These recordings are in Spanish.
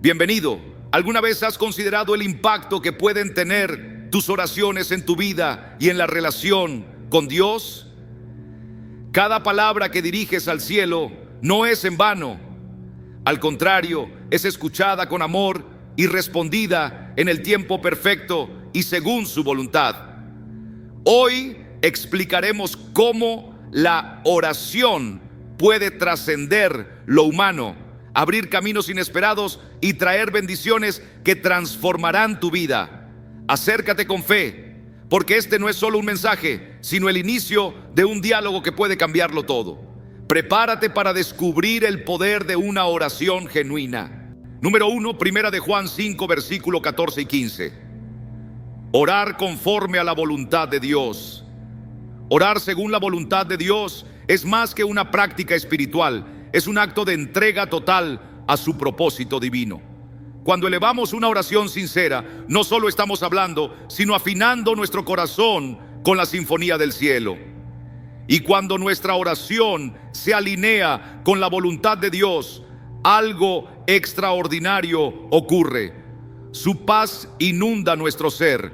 Bienvenido. ¿Alguna vez has considerado el impacto que pueden tener tus oraciones en tu vida y en la relación con Dios? Cada palabra que diriges al cielo no es en vano. Al contrario, es escuchada con amor y respondida en el tiempo perfecto y según su voluntad. Hoy explicaremos cómo la oración puede trascender lo humano, abrir caminos inesperados y traer bendiciones que transformarán tu vida. Acércate con fe, porque este no es solo un mensaje, sino el inicio de un diálogo que puede cambiarlo todo. Prepárate para descubrir el poder de una oración genuina. Número 1, Primera de Juan 5, versículo 14 y 15. Orar conforme a la voluntad de Dios. Orar según la voluntad de Dios es más que una práctica espiritual, es un acto de entrega total a su propósito divino. Cuando elevamos una oración sincera, no solo estamos hablando, sino afinando nuestro corazón con la sinfonía del cielo. Y cuando nuestra oración se alinea con la voluntad de Dios, algo extraordinario ocurre. Su paz inunda nuestro ser,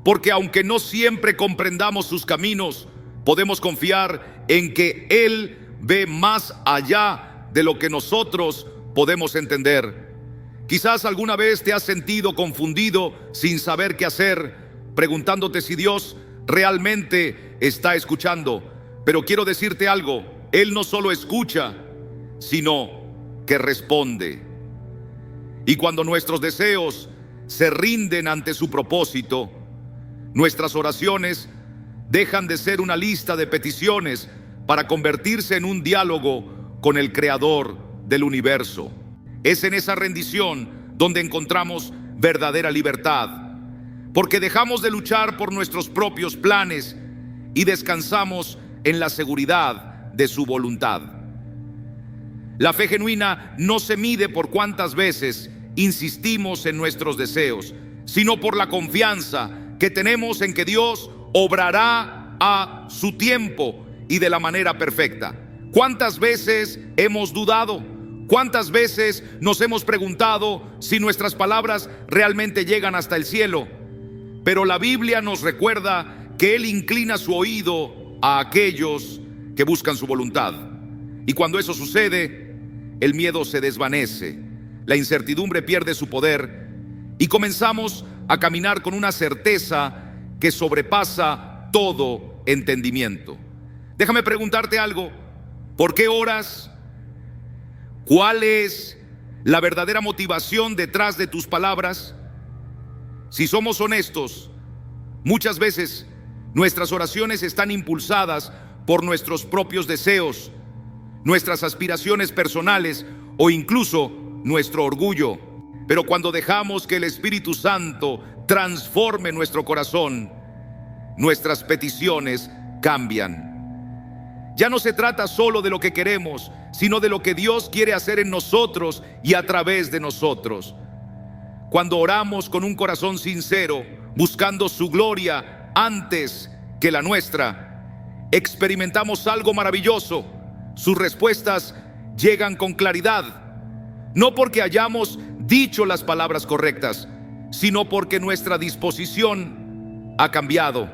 porque aunque no siempre comprendamos sus caminos, podemos confiar en que Él ve más allá de lo que nosotros podemos entender. Quizás alguna vez te has sentido confundido sin saber qué hacer, preguntándote si Dios realmente está escuchando. Pero quiero decirte algo, Él no solo escucha, sino que responde. Y cuando nuestros deseos se rinden ante su propósito, nuestras oraciones dejan de ser una lista de peticiones para convertirse en un diálogo con el Creador del universo. Es en esa rendición donde encontramos verdadera libertad, porque dejamos de luchar por nuestros propios planes y descansamos en la seguridad de su voluntad. La fe genuina no se mide por cuántas veces insistimos en nuestros deseos, sino por la confianza que tenemos en que Dios obrará a su tiempo y de la manera perfecta. ¿Cuántas veces hemos dudado? ¿Cuántas veces nos hemos preguntado si nuestras palabras realmente llegan hasta el cielo? Pero la Biblia nos recuerda que Él inclina su oído a aquellos que buscan su voluntad. Y cuando eso sucede, el miedo se desvanece, la incertidumbre pierde su poder y comenzamos a caminar con una certeza que sobrepasa todo entendimiento. Déjame preguntarte algo. ¿Por qué oras? ¿Cuál es la verdadera motivación detrás de tus palabras? Si somos honestos, muchas veces nuestras oraciones están impulsadas por nuestros propios deseos, nuestras aspiraciones personales o incluso nuestro orgullo. Pero cuando dejamos que el Espíritu Santo transforme nuestro corazón, nuestras peticiones cambian. Ya no se trata solo de lo que queremos, sino de lo que Dios quiere hacer en nosotros y a través de nosotros. Cuando oramos con un corazón sincero, buscando su gloria antes que la nuestra, experimentamos algo maravilloso. Sus respuestas llegan con claridad, no porque hayamos dicho las palabras correctas, sino porque nuestra disposición ha cambiado.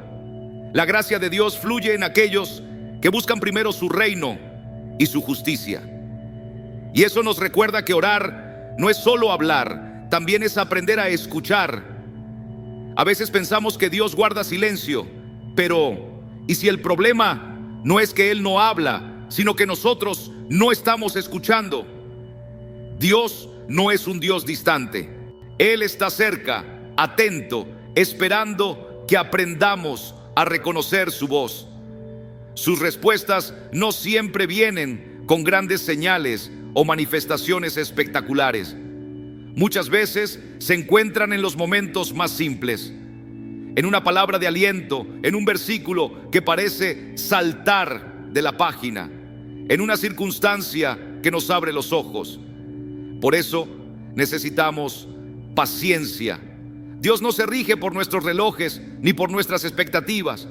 La gracia de Dios fluye en aquellos que buscan primero su reino y su justicia. Y eso nos recuerda que orar no es solo hablar, también es aprender a escuchar. A veces pensamos que Dios guarda silencio, pero ¿y si el problema no es que Él no habla, sino que nosotros no estamos escuchando? Dios no es un Dios distante. Él está cerca, atento, esperando que aprendamos a reconocer su voz. Sus respuestas no siempre vienen con grandes señales o manifestaciones espectaculares. Muchas veces se encuentran en los momentos más simples, en una palabra de aliento, en un versículo que parece saltar de la página, en una circunstancia que nos abre los ojos. Por eso necesitamos paciencia. Dios no se rige por nuestros relojes ni por nuestras expectativas.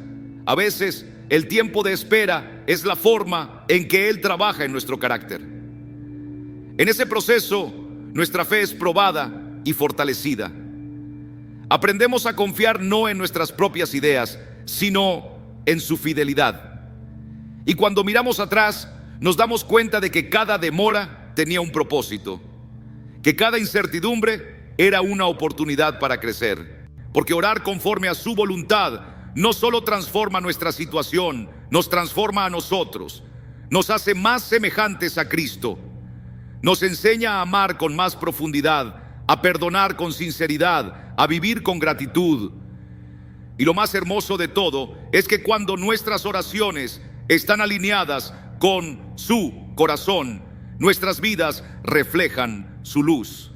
A veces el tiempo de espera es la forma en que Él trabaja en nuestro carácter. En ese proceso nuestra fe es probada y fortalecida. Aprendemos a confiar no en nuestras propias ideas, sino en su fidelidad. Y cuando miramos atrás, nos damos cuenta de que cada demora tenía un propósito, que cada incertidumbre era una oportunidad para crecer. Porque orar conforme a su voluntad no solo transforma nuestra situación, nos transforma a nosotros, nos hace más semejantes a Cristo, nos enseña a amar con más profundidad, a perdonar con sinceridad, a vivir con gratitud. Y lo más hermoso de todo es que cuando nuestras oraciones están alineadas con su corazón, nuestras vidas reflejan su luz.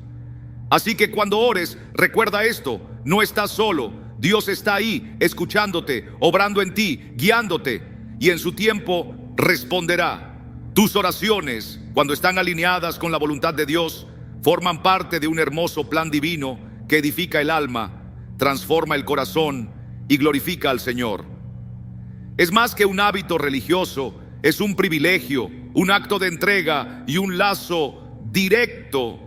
Así que cuando ores, recuerda esto: no estás solo. Dios está ahí, escuchándote, obrando en ti, guiándote, y en su tiempo responderá. Tus oraciones, cuando están alineadas con la voluntad de Dios, forman parte de un hermoso plan divino que edifica el alma, transforma el corazón y glorifica al Señor. Es más que un hábito religioso, es un privilegio, un acto de entrega y un lazo directo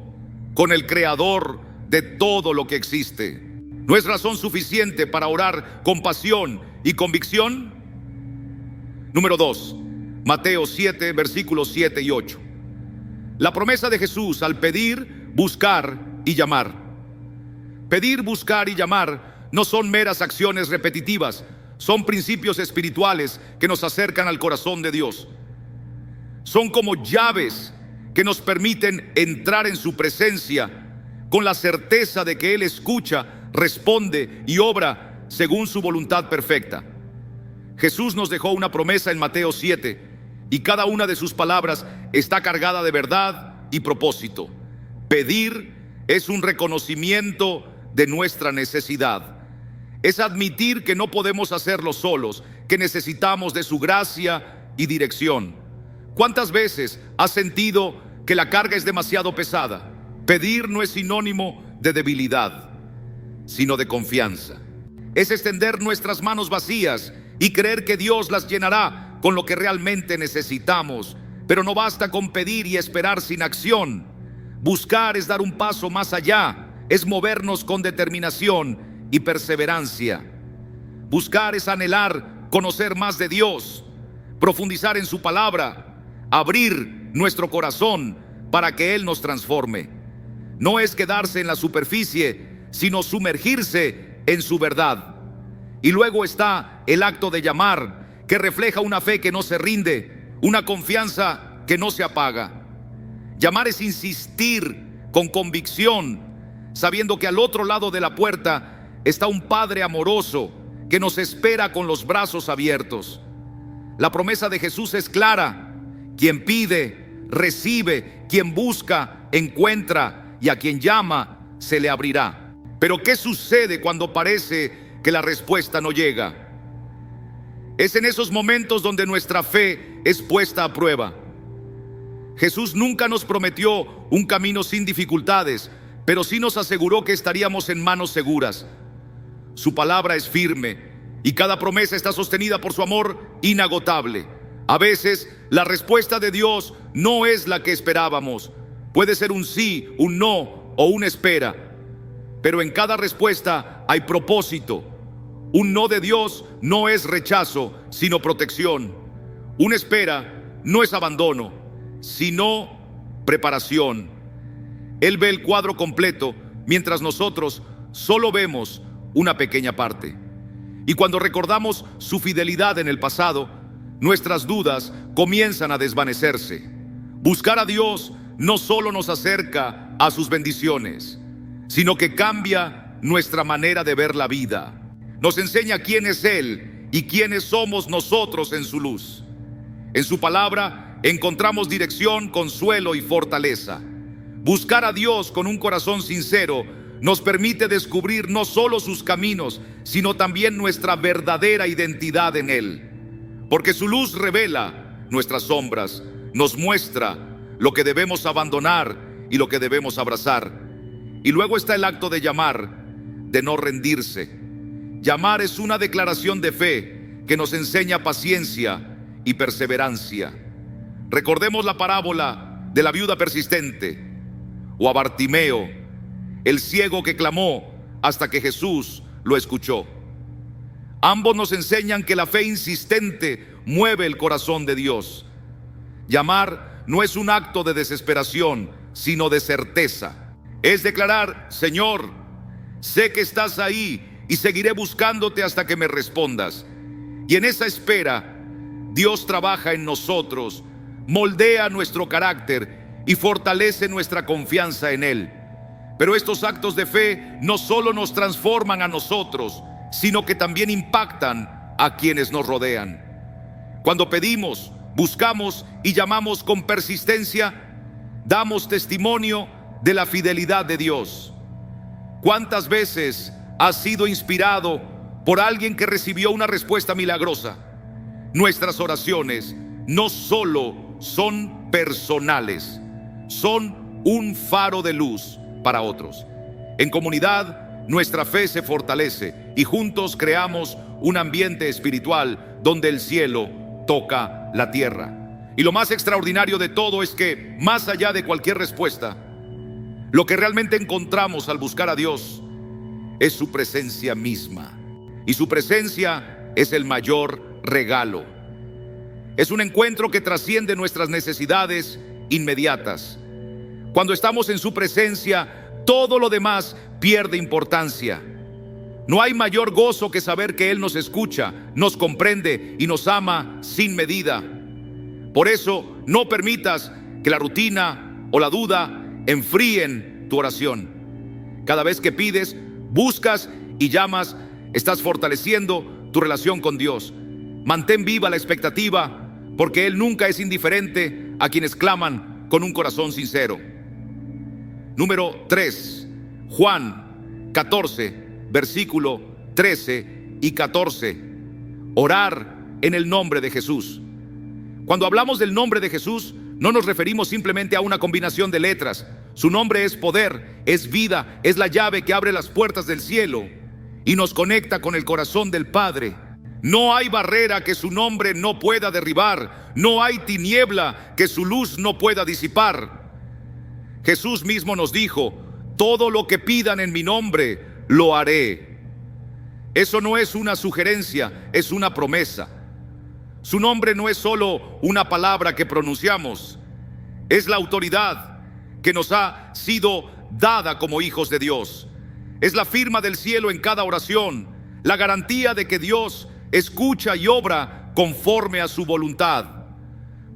con el Creador de todo lo que existe. ¿No es razón suficiente para orar con pasión y convicción? Número 2, Mateo 7, versículos 7 y 8. La promesa de Jesús al pedir, buscar y llamar. Pedir, buscar y llamar no son meras acciones repetitivas, son principios espirituales que nos acercan al corazón de Dios. Son como llaves que nos permiten entrar en su presencia con la certeza de que Él escucha, responde y obra según su voluntad perfecta. Jesús nos dejó una promesa en Mateo 7 y cada una de sus palabras está cargada de verdad y propósito. Pedir es un reconocimiento de nuestra necesidad. Es admitir que no podemos hacerlo solos, que necesitamos de su gracia y dirección. ¿Cuántas veces has sentido que la carga es demasiado pesada? Pedir no es sinónimo de debilidad, sino de confianza. Es extender nuestras manos vacías y creer que Dios las llenará con lo que realmente necesitamos. Pero no basta con pedir y esperar sin acción. Buscar es dar un paso más allá, es movernos con determinación y perseverancia. Buscar es anhelar conocer más de Dios, profundizar en su palabra, abrir nuestro corazón para que Él nos transforme. No es quedarse en la superficie, sino sumergirse en su verdad. Y luego está el acto de llamar, que refleja una fe que no se rinde, una confianza que no se apaga. Llamar es insistir con convicción, sabiendo que al otro lado de la puerta está un Padre amoroso que nos espera con los brazos abiertos. La promesa de Jesús es clara: quien pide, recibe; quien busca, encuentra; y a quien llama, se le abrirá. Pero ¿qué sucede cuando parece que la respuesta no llega? Es en esos momentos donde nuestra fe es puesta a prueba. Jesús nunca nos prometió un camino sin dificultades, pero sí nos aseguró que estaríamos en manos seguras. Su palabra es firme y cada promesa está sostenida por su amor inagotable. A veces la respuesta de Dios no es la que esperábamos. Puede ser un sí, un no o una espera, pero en cada respuesta hay propósito. Un no de Dios no es rechazo, sino protección. Una espera no es abandono, sino preparación. Él ve el cuadro completo, mientras nosotros solo vemos una pequeña parte. Y cuando recordamos su fidelidad en el pasado, nuestras dudas comienzan a desvanecerse. Buscar a Dios no solo nos acerca a sus bendiciones, sino que cambia nuestra manera de ver la vida. Nos enseña quién es Él y quiénes somos nosotros en su luz. En su palabra encontramos dirección, consuelo y fortaleza. Buscar a Dios con un corazón sincero nos permite descubrir no solo sus caminos, sino también nuestra verdadera identidad en Él. Porque su luz revela nuestras sombras, nos muestra lo que debemos abandonar y lo que debemos abrazar. Y luego está el acto de llamar, de no rendirse. Llamar es una declaración de fe que nos enseña paciencia y perseverancia. Recordemos la parábola de la viuda persistente. o a Bartimeo, el ciego que clamó hasta que Jesús lo escuchó. Ambos nos enseñan que la fe insistente mueve el corazón de Dios. Llamar no es un acto de desesperación, sino de certeza. Es declarar: Señor, sé que estás ahí y seguiré buscándote hasta que me respondas. Y en esa espera, Dios trabaja en nosotros, moldea nuestro carácter y fortalece nuestra confianza en Él. Pero estos actos de fe no solo nos transforman a nosotros, sino que también impactan a quienes nos rodean. Cuando pedimos, buscamos y llamamos con persistencia, damos testimonio de la fidelidad de Dios. ¿Cuántas veces has sido inspirado por alguien que recibió una respuesta milagrosa? Nuestras oraciones no solo son personales, son un faro de luz para otros. En comunidad, nuestra fe se fortalece y juntos creamos un ambiente espiritual donde el cielo toca la tierra. Y lo más extraordinario de todo es que, más allá de cualquier respuesta, lo que realmente encontramos al buscar a Dios es su presencia misma. Y su presencia es el mayor regalo. Es un encuentro que trasciende nuestras necesidades inmediatas. Cuando estamos en su presencia, todo lo demás pierde importancia. No hay mayor gozo que saber que Él nos escucha, nos comprende y nos ama sin medida. Por eso, no permitas que la rutina o la duda enfríen tu oración. Cada vez que pides, buscas y llamas, estás fortaleciendo tu relación con Dios. Mantén viva la expectativa, porque Él nunca es indiferente a quienes claman con un corazón sincero. Número 3, Juan 14, versículo 13 y 14. Orar en el nombre de Jesús. Cuando hablamos del nombre de Jesús, no nos referimos simplemente a una combinación de letras. Su nombre es poder, es vida, es la llave que abre las puertas del cielo y nos conecta con el corazón del Padre. No hay barrera que su nombre no pueda derribar, no hay tiniebla que su luz no pueda disipar. Jesús mismo nos dijo: todo lo que pidan en mi nombre, lo haré. Eso no es una sugerencia, es una promesa. Su nombre no es solo una palabra que pronunciamos, es la autoridad que nos ha sido dada como hijos de Dios. Es la firma del cielo en cada oración, la garantía de que Dios escucha y obra conforme a su voluntad.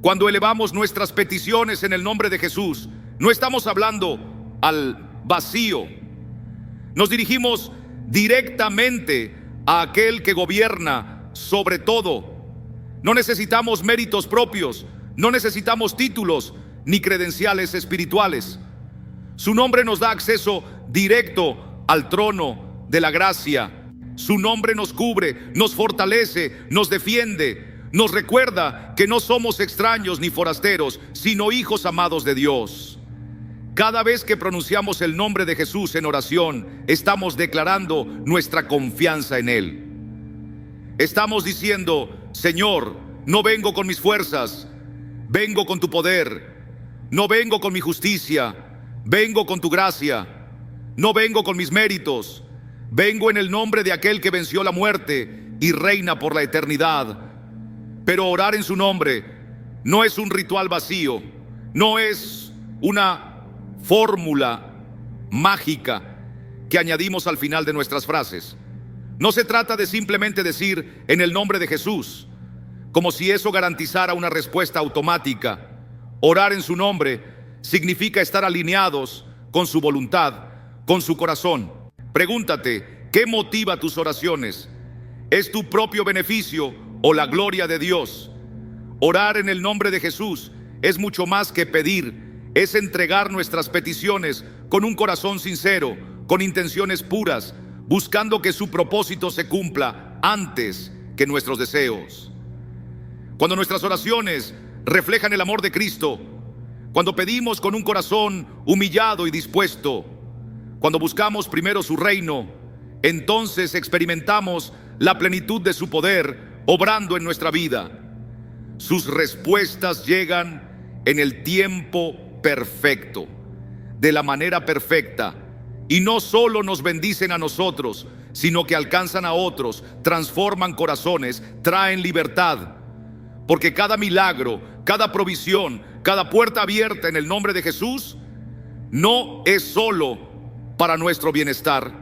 Cuando elevamos nuestras peticiones en el nombre de Jesús, no estamos hablando al vacío. Nos dirigimos directamente a aquel que gobierna sobre todo. No necesitamos méritos propios, no necesitamos títulos ni credenciales espirituales. Su nombre nos da acceso directo al trono de la gracia. Su nombre nos cubre, nos fortalece, nos defiende, nos recuerda que no somos extraños ni forasteros, sino hijos amados de Dios. Cada vez que pronunciamos el nombre de Jesús en oración, estamos declarando nuestra confianza en Él. Estamos diciendo: Señor, no vengo con mis fuerzas, vengo con tu poder. No vengo con mi justicia, vengo con tu gracia. No vengo con mis méritos, vengo en el nombre de aquel que venció la muerte y reina por la eternidad. Pero orar en su nombre no es un ritual vacío, no es una fórmula mágica que añadimos al final de nuestras frases. No se trata de simplemente decir en el nombre de Jesús, como si eso garantizara una respuesta automática. Orar en su nombre significa estar alineados con su voluntad, con su corazón. Pregúntate: ¿qué motiva tus oraciones? ¿Es tu propio beneficio o la gloria de Dios? Orar en el nombre de Jesús es mucho más que pedir. Es entregar nuestras peticiones con un corazón sincero, con intenciones puras, buscando que su propósito se cumpla antes que nuestros deseos. Cuando nuestras oraciones reflejan el amor de Cristo, cuando pedimos con un corazón humillado y dispuesto, cuando buscamos primero su reino, entonces experimentamos la plenitud de su poder obrando en nuestra vida. Sus respuestas llegan en el tiempo perfecto. de la manera perfecta, y no solo nos bendicen a nosotros, sino que alcanzan a otros, transforman corazones, traen libertad. Porque cada milagro, cada provisión, cada puerta abierta en el nombre de Jesús no es solo para nuestro bienestar,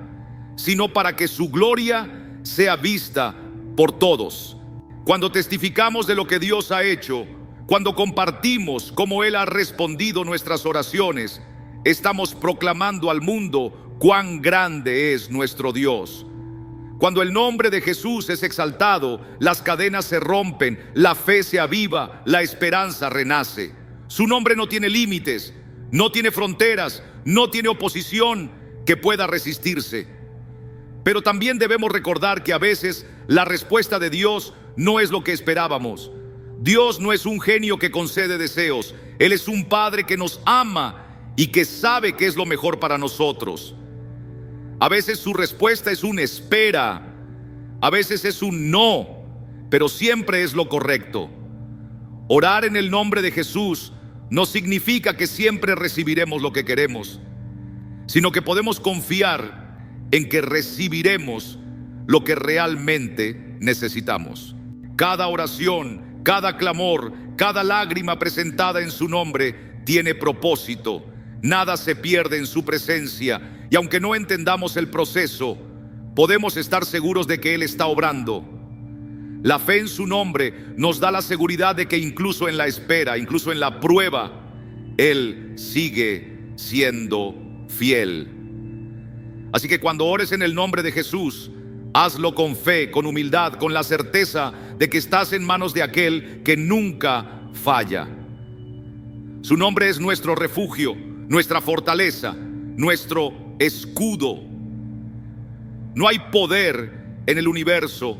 sino para que su gloria sea vista por todos. Cuando testificamos de lo que Dios ha hecho, cuando compartimos cómo Él ha respondido nuestras oraciones, estamos proclamando al mundo cuán grande es nuestro Dios. Cuando el nombre de Jesús es exaltado, las cadenas se rompen, la fe se aviva, la esperanza renace. Su nombre no tiene límites, no tiene fronteras, no tiene oposición que pueda resistirse. Pero también debemos recordar que a veces la respuesta de Dios no es lo que esperábamos. Dios no es un genio que concede deseos. Él es un Padre que nos ama y que sabe qué es lo mejor para nosotros. A veces su respuesta es un espera, a veces es un no, pero siempre es lo correcto. Orar en el nombre de Jesús no significa que siempre recibiremos lo que queremos, sino que podemos confiar en que recibiremos lo que realmente necesitamos. Cada oración, cada clamor, cada lágrima presentada en su nombre tiene propósito. Nada se pierde en su presencia. Y aunque no entendamos el proceso, podemos estar seguros de que Él está obrando. La fe en su nombre nos da la seguridad de que incluso en la espera, incluso en la prueba, Él sigue siendo fiel. Así que cuando ores en el nombre de Jesús, hazlo con fe, con humildad, con la certeza de que estás en manos de aquel que nunca falla. Su nombre es nuestro refugio, nuestra fortaleza, nuestro escudo. No hay poder en el universo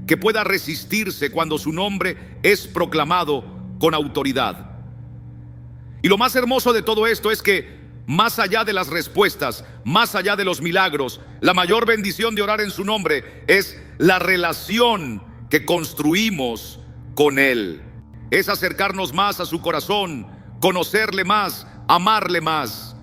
que pueda resistirse cuando su nombre es proclamado con autoridad. Y lo más hermoso de todo esto es que más allá de las respuestas, más allá de los milagros, la mayor bendición de orar en su nombre es la relación que construimos con Él. Es acercarnos más a su corazón, conocerle más, amarle más.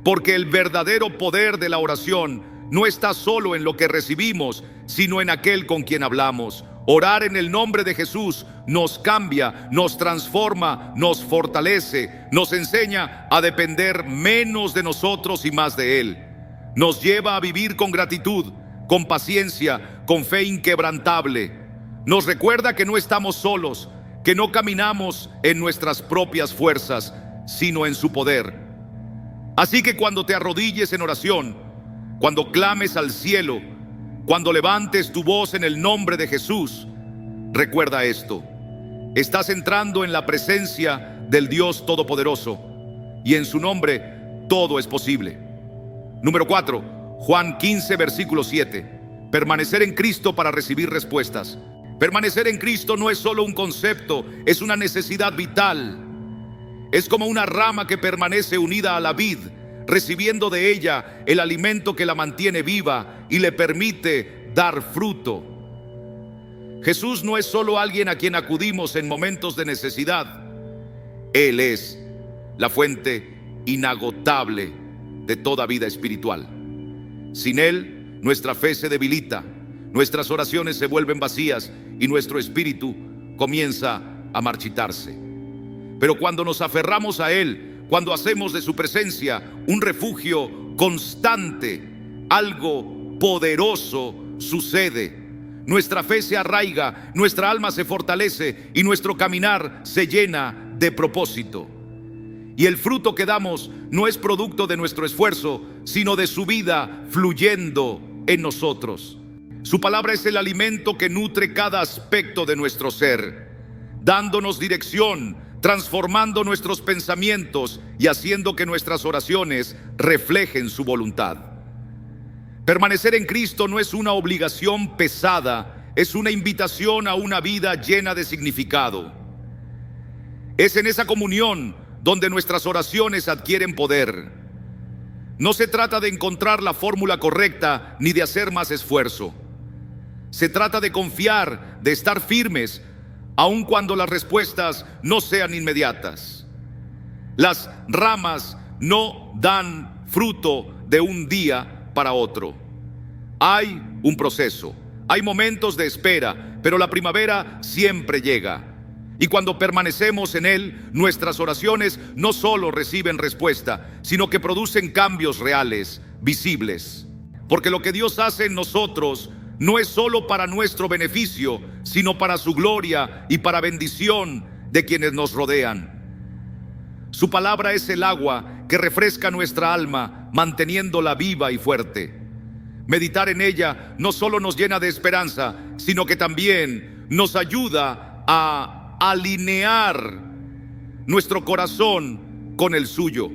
Porque el verdadero poder de la oración no está solo en lo que recibimos, sino en aquel con quien hablamos. Orar en el nombre de Jesús nos cambia, nos transforma, nos fortalece, nos enseña a depender menos de nosotros y más de Él. Nos lleva a vivir con gratitud, con paciencia, con fe inquebrantable. Nos recuerda que no estamos solos, que no caminamos en nuestras propias fuerzas, sino en su poder. Así que cuando te arrodilles en oración, cuando clames al cielo, cuando levantes tu voz en el nombre de Jesús, recuerda esto: estás entrando en la presencia del Dios Todopoderoso, y en su nombre todo es posible. Número 4, Juan 15, versículo 7. Permanecer en Cristo para recibir respuestas. Permanecer en Cristo no es solo un concepto, es una necesidad vital. Es como una rama que permanece unida a la vid, recibiendo de ella el alimento que la mantiene viva y le permite dar fruto. Jesús no es solo alguien a quien acudimos en momentos de necesidad. Él es la fuente inagotable de toda vida espiritual. Sin Él, nuestra fe se debilita, nuestras oraciones se vuelven vacías y nuestro espíritu comienza a marchitarse. Pero cuando nos aferramos a Él, cuando hacemos de su presencia un refugio constante, algo poderoso sucede. Nuestra fe se arraiga, nuestra alma se fortalece y nuestro caminar se llena de propósito. Y el fruto que damos no es producto de nuestro esfuerzo, sino de su vida fluyendo en nosotros. Su palabra es el alimento que nutre cada aspecto de nuestro ser, dándonos dirección, transformando nuestros pensamientos y haciendo que nuestras oraciones reflejen su voluntad. Permanecer en Cristo no es una obligación pesada, es una invitación a una vida llena de significado. Es en esa comunión donde nuestras oraciones adquieren poder. No se trata de encontrar la fórmula correcta ni de hacer más esfuerzo. Se trata de confiar, de estar firmes, aun cuando las respuestas no sean inmediatas. Las ramas no dan fruto de un día para otro. Hay un proceso, hay momentos de espera, pero la primavera siempre llega. Y cuando permanecemos en Él, nuestras oraciones no solo reciben respuesta, sino que producen cambios reales, visibles. Porque lo que Dios hace en nosotros no es solo para nuestro beneficio, sino para su gloria y para bendición de quienes nos rodean. Su palabra es el agua que refresca nuestra alma, manteniéndola viva y fuerte. Meditar en ella no solo nos llena de esperanza, sino que también nos ayuda a alinear nuestro corazón con el suyo.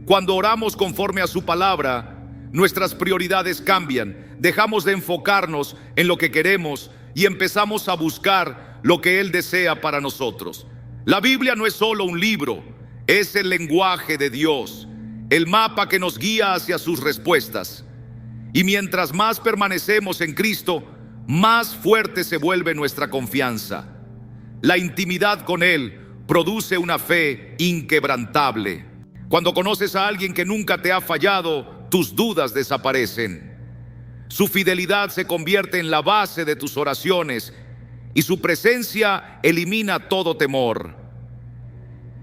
Cuando oramos conforme a su palabra, nuestras prioridades cambian. Dejamos de enfocarnos en lo que queremos y empezamos a buscar lo que Él desea para nosotros. La Biblia no es solo un libro, es el lenguaje de Dios, el mapa que nos guía hacia sus respuestas. Y mientras más permanecemos en Cristo, más fuerte se vuelve nuestra confianza. La intimidad con Él produce una fe inquebrantable. Cuando conoces a alguien que nunca te ha fallado, tus dudas desaparecen. Su fidelidad se convierte en la base de tus oraciones y su presencia elimina todo temor.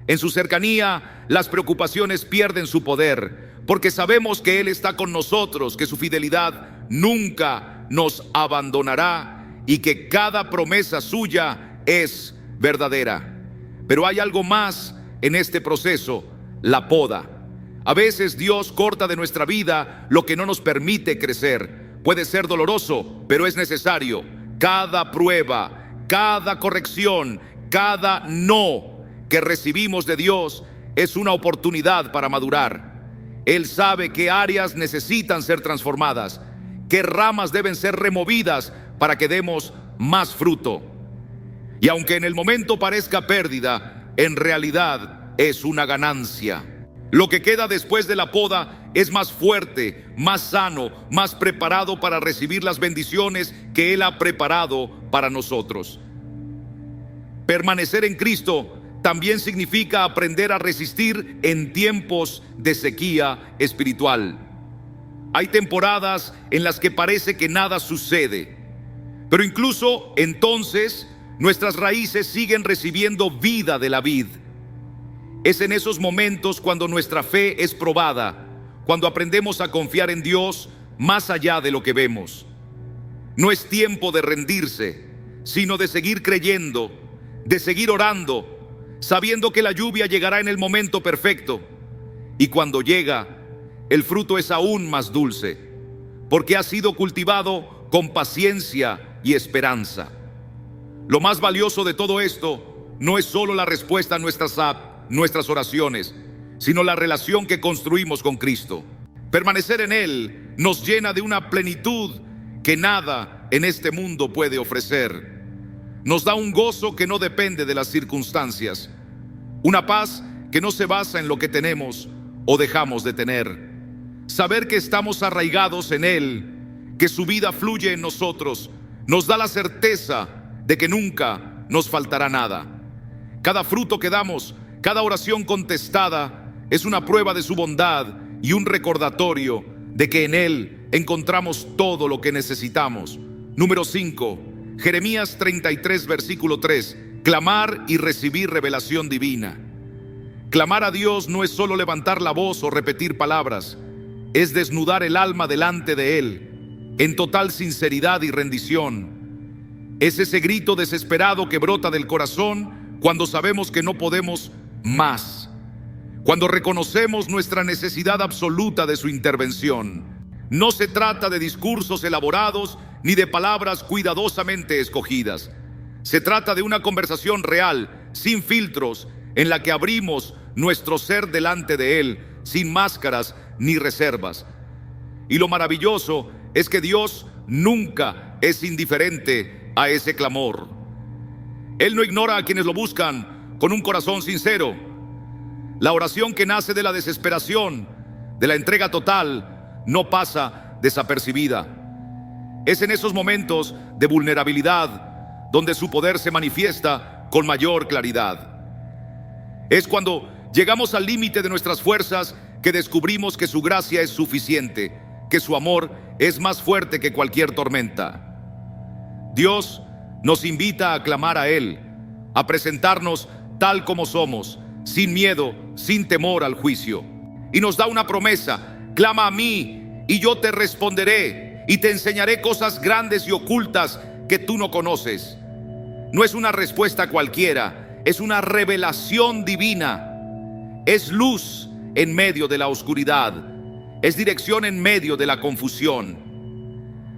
En su cercanía, las preocupaciones pierden su poder, porque sabemos que Él está con nosotros, que su fidelidad nunca nos abandonará y que cada promesa suya es verdadera. Pero hay algo más en este proceso: la poda. A veces Dios corta de nuestra vida lo que no nos permite crecer. Puede ser doloroso, pero es necesario. Cada prueba, cada corrección, cada no que recibimos de Dios es una oportunidad para madurar. Él sabe qué áreas necesitan ser transformadas, qué ramas deben ser removidas para que demos más fruto. Y aunque en el momento parezca pérdida, en realidad es una ganancia. Lo que queda después de la poda es más fuerte, más sano, más preparado para recibir las bendiciones que Él ha preparado para nosotros. Permanecer en Cristo también significa aprender a resistir en tiempos de sequía espiritual. Hay temporadas en las que parece que nada sucede, pero incluso entonces nuestras raíces siguen recibiendo vida de la vid. Es en esos momentos cuando nuestra fe es probada, cuando aprendemos a confiar en Dios más allá de lo que vemos. No es tiempo de rendirse, sino de seguir creyendo, de seguir orando, sabiendo que la lluvia llegará en el momento perfecto. Y cuando llega, el fruto es aún más dulce, porque ha sido cultivado con paciencia y esperanza. Lo más valioso de todo esto no es solo la respuesta a nuestras oraciones, sino la relación que construimos con Cristo. Permanecer en Él nos llena de una plenitud que nada en este mundo puede ofrecer. Nos da un gozo que no depende de las circunstancias, una paz que no se basa en lo que tenemos o dejamos de tener. Saber que estamos arraigados en Él, que su vida fluye en nosotros, nos da la certeza de que nunca nos faltará nada. Cada fruto que damos, cada oración contestada es una prueba de su bondad y un recordatorio de que en Él encontramos todo lo que necesitamos. Número 5, Jeremías 33, versículo 3. Clamar y recibir revelación divina. Clamar a Dios no es solo levantar la voz o repetir palabras, es desnudar el alma delante de Él, en total sinceridad y rendición. Es ese grito desesperado que brota del corazón cuando sabemos que no podemos más, cuando reconocemos nuestra necesidad absoluta de su intervención. No se trata de discursos elaborados ni de palabras cuidadosamente escogidas. Se trata de una conversación real, sin filtros, en la que abrimos nuestro ser delante de Él, sin máscaras ni reservas. Y lo maravilloso es que Dios nunca es indiferente a ese clamor. Él no ignora a quienes lo buscan con un corazón sincero. La oración que nace de la desesperación, de la entrega total, no pasa desapercibida. Es en esos momentos de vulnerabilidad donde su poder se manifiesta con mayor claridad. Es cuando llegamos al límite de nuestras fuerzas, que descubrimos que su gracia es suficiente, que su amor es más fuerte que cualquier tormenta. Dios nos invita a clamar a Él, a presentarnos tal como somos, sin miedo, sin temor al juicio. Y nos da una promesa: clama a mí y yo te responderé y te enseñaré cosas grandes y ocultas que tú no conoces. No es una respuesta cualquiera, es una revelación divina. Es luz en medio de la oscuridad, es dirección en medio de la confusión.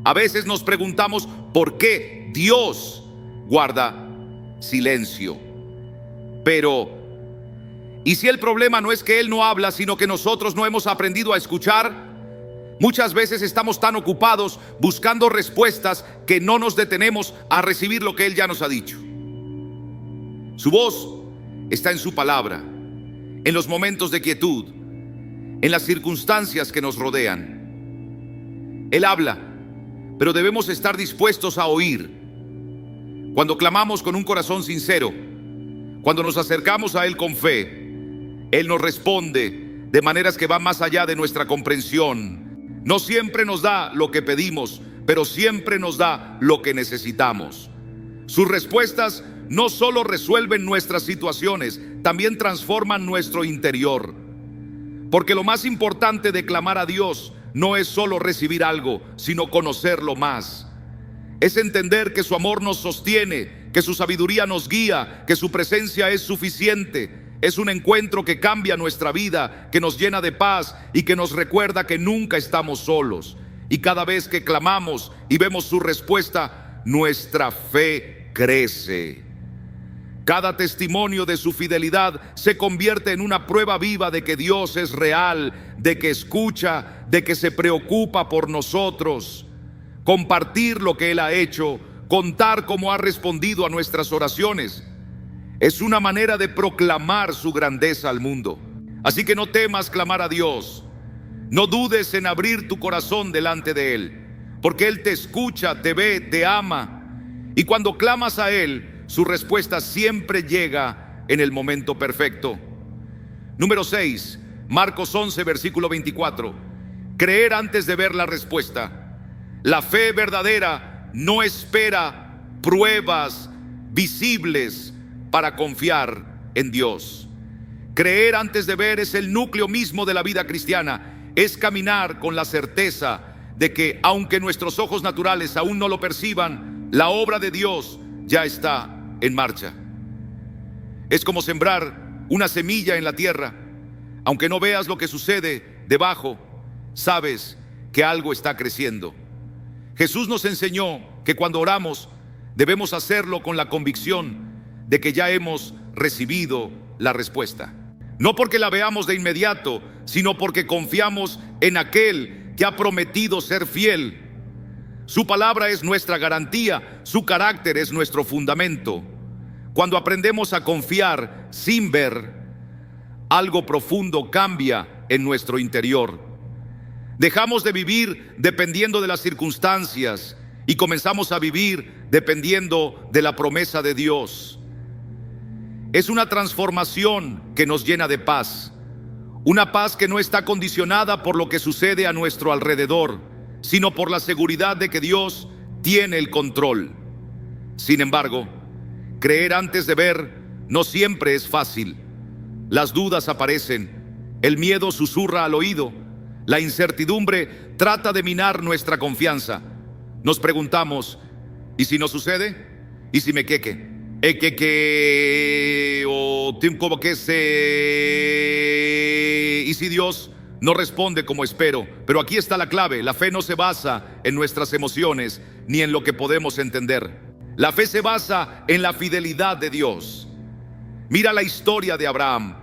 A veces nos preguntamos por qué Dios guarda silencio. Pero, ¿y si el problema no es que Él no habla, sino que nosotros no hemos aprendido a escuchar? Muchas veces estamos tan ocupados buscando respuestas que no nos detenemos a recibir lo que Él ya nos ha dicho. Su voz está en su palabra, en los momentos de quietud, en las circunstancias que nos rodean. Él habla, pero debemos estar dispuestos a oír. Cuando clamamos con un corazón sincero, cuando nos acercamos a Él con fe, Él nos responde de maneras que van más allá de nuestra comprensión. No siempre nos da lo que pedimos, pero siempre nos da lo que necesitamos. Sus respuestas no solo resuelven nuestras situaciones, también transforman nuestro interior. Porque lo más importante de clamar a Dios no es solo recibir algo, sino conocerlo más. Es entender que su amor nos sostiene, que su sabiduría nos guía, que su presencia es suficiente. Es un encuentro que cambia nuestra vida, que nos llena de paz y que nos recuerda que nunca estamos solos. Y cada vez que clamamos y vemos su respuesta, nuestra fe crece. Cada testimonio de su fidelidad se convierte en una prueba viva de que Dios es real, de que escucha, de que se preocupa por nosotros. Compartir lo que Él ha hecho, contar cómo ha respondido a nuestras oraciones, es una manera de proclamar su grandeza al mundo. Así que no temas clamar a Dios. No dudes en abrir tu corazón delante de Él, porque Él te escucha, te ve, te ama. Y cuando clamas a Él, su respuesta siempre llega en el momento perfecto. Número 6, Marcos 11, versículo 24. Creer antes de ver la respuesta. La fe verdadera no espera pruebas visibles para confiar en Dios. Creer antes de ver es el núcleo mismo de la vida cristiana. Es caminar con la certeza de que, aunque nuestros ojos naturales aún no lo perciban, la obra de Dios ya está en marcha. Es como sembrar una semilla en la tierra. Aunque no veas lo que sucede debajo, sabes que algo está creciendo. Jesús nos enseñó que cuando oramos debemos hacerlo con la convicción de que ya hemos recibido la respuesta. No porque la veamos de inmediato, sino porque confiamos en aquel que ha prometido ser fiel. Su palabra es nuestra garantía, su carácter es nuestro fundamento. Cuando aprendemos a confiar sin ver, algo profundo cambia en nuestro interior. Dejamos de vivir dependiendo de las circunstancias y comenzamos a vivir dependiendo de la promesa de Dios. Es una transformación que nos llena de paz. Una paz que no está condicionada por lo que sucede a nuestro alrededor, sino por la seguridad de que Dios tiene el control. Sin embargo, creer antes de ver no siempre es fácil. Las dudas aparecen, el miedo susurra al oído, la incertidumbre trata de minar nuestra confianza. Nos preguntamos, ¿y si no sucede? ¿Y si me queque? O como que se... ¿Y si Dios no responde como espero? Pero aquí está la clave: la fe no se basa en nuestras emociones ni en lo que podemos entender. La fe se basa en la fidelidad de Dios. Mira la historia de Abraham.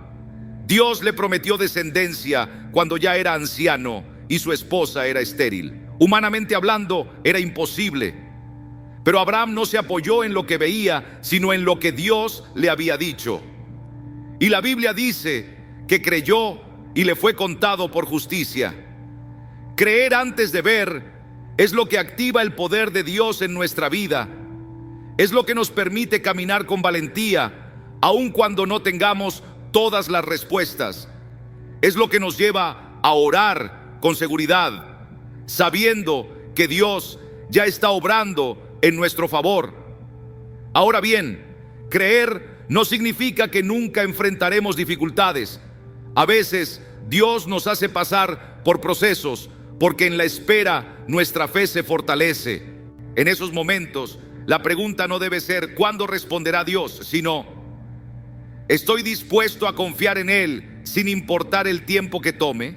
Dios le prometió descendencia cuando ya era anciano y su esposa era estéril. Humanamente hablando, era imposible. Pero Abraham no se apoyó en lo que veía, sino en lo que Dios le había dicho. Y la Biblia dice que creyó y le fue contado por justicia. Creer antes de ver es lo que activa el poder de Dios en nuestra vida. Es lo que nos permite caminar con valentía, aun cuando no tengamos todas las respuestas. Es lo que nos lleva a orar con seguridad, sabiendo que Dios ya está obrando en nuestro favor. Ahora bien, creer no significa que nunca enfrentaremos dificultades. A veces Dios nos hace pasar por procesos, porque en la espera nuestra fe se fortalece. En esos momentos, la pregunta no debe ser ¿cuándo responderá Dios?, sino ¿estoy dispuesto a confiar en Él sin importar el tiempo que tome?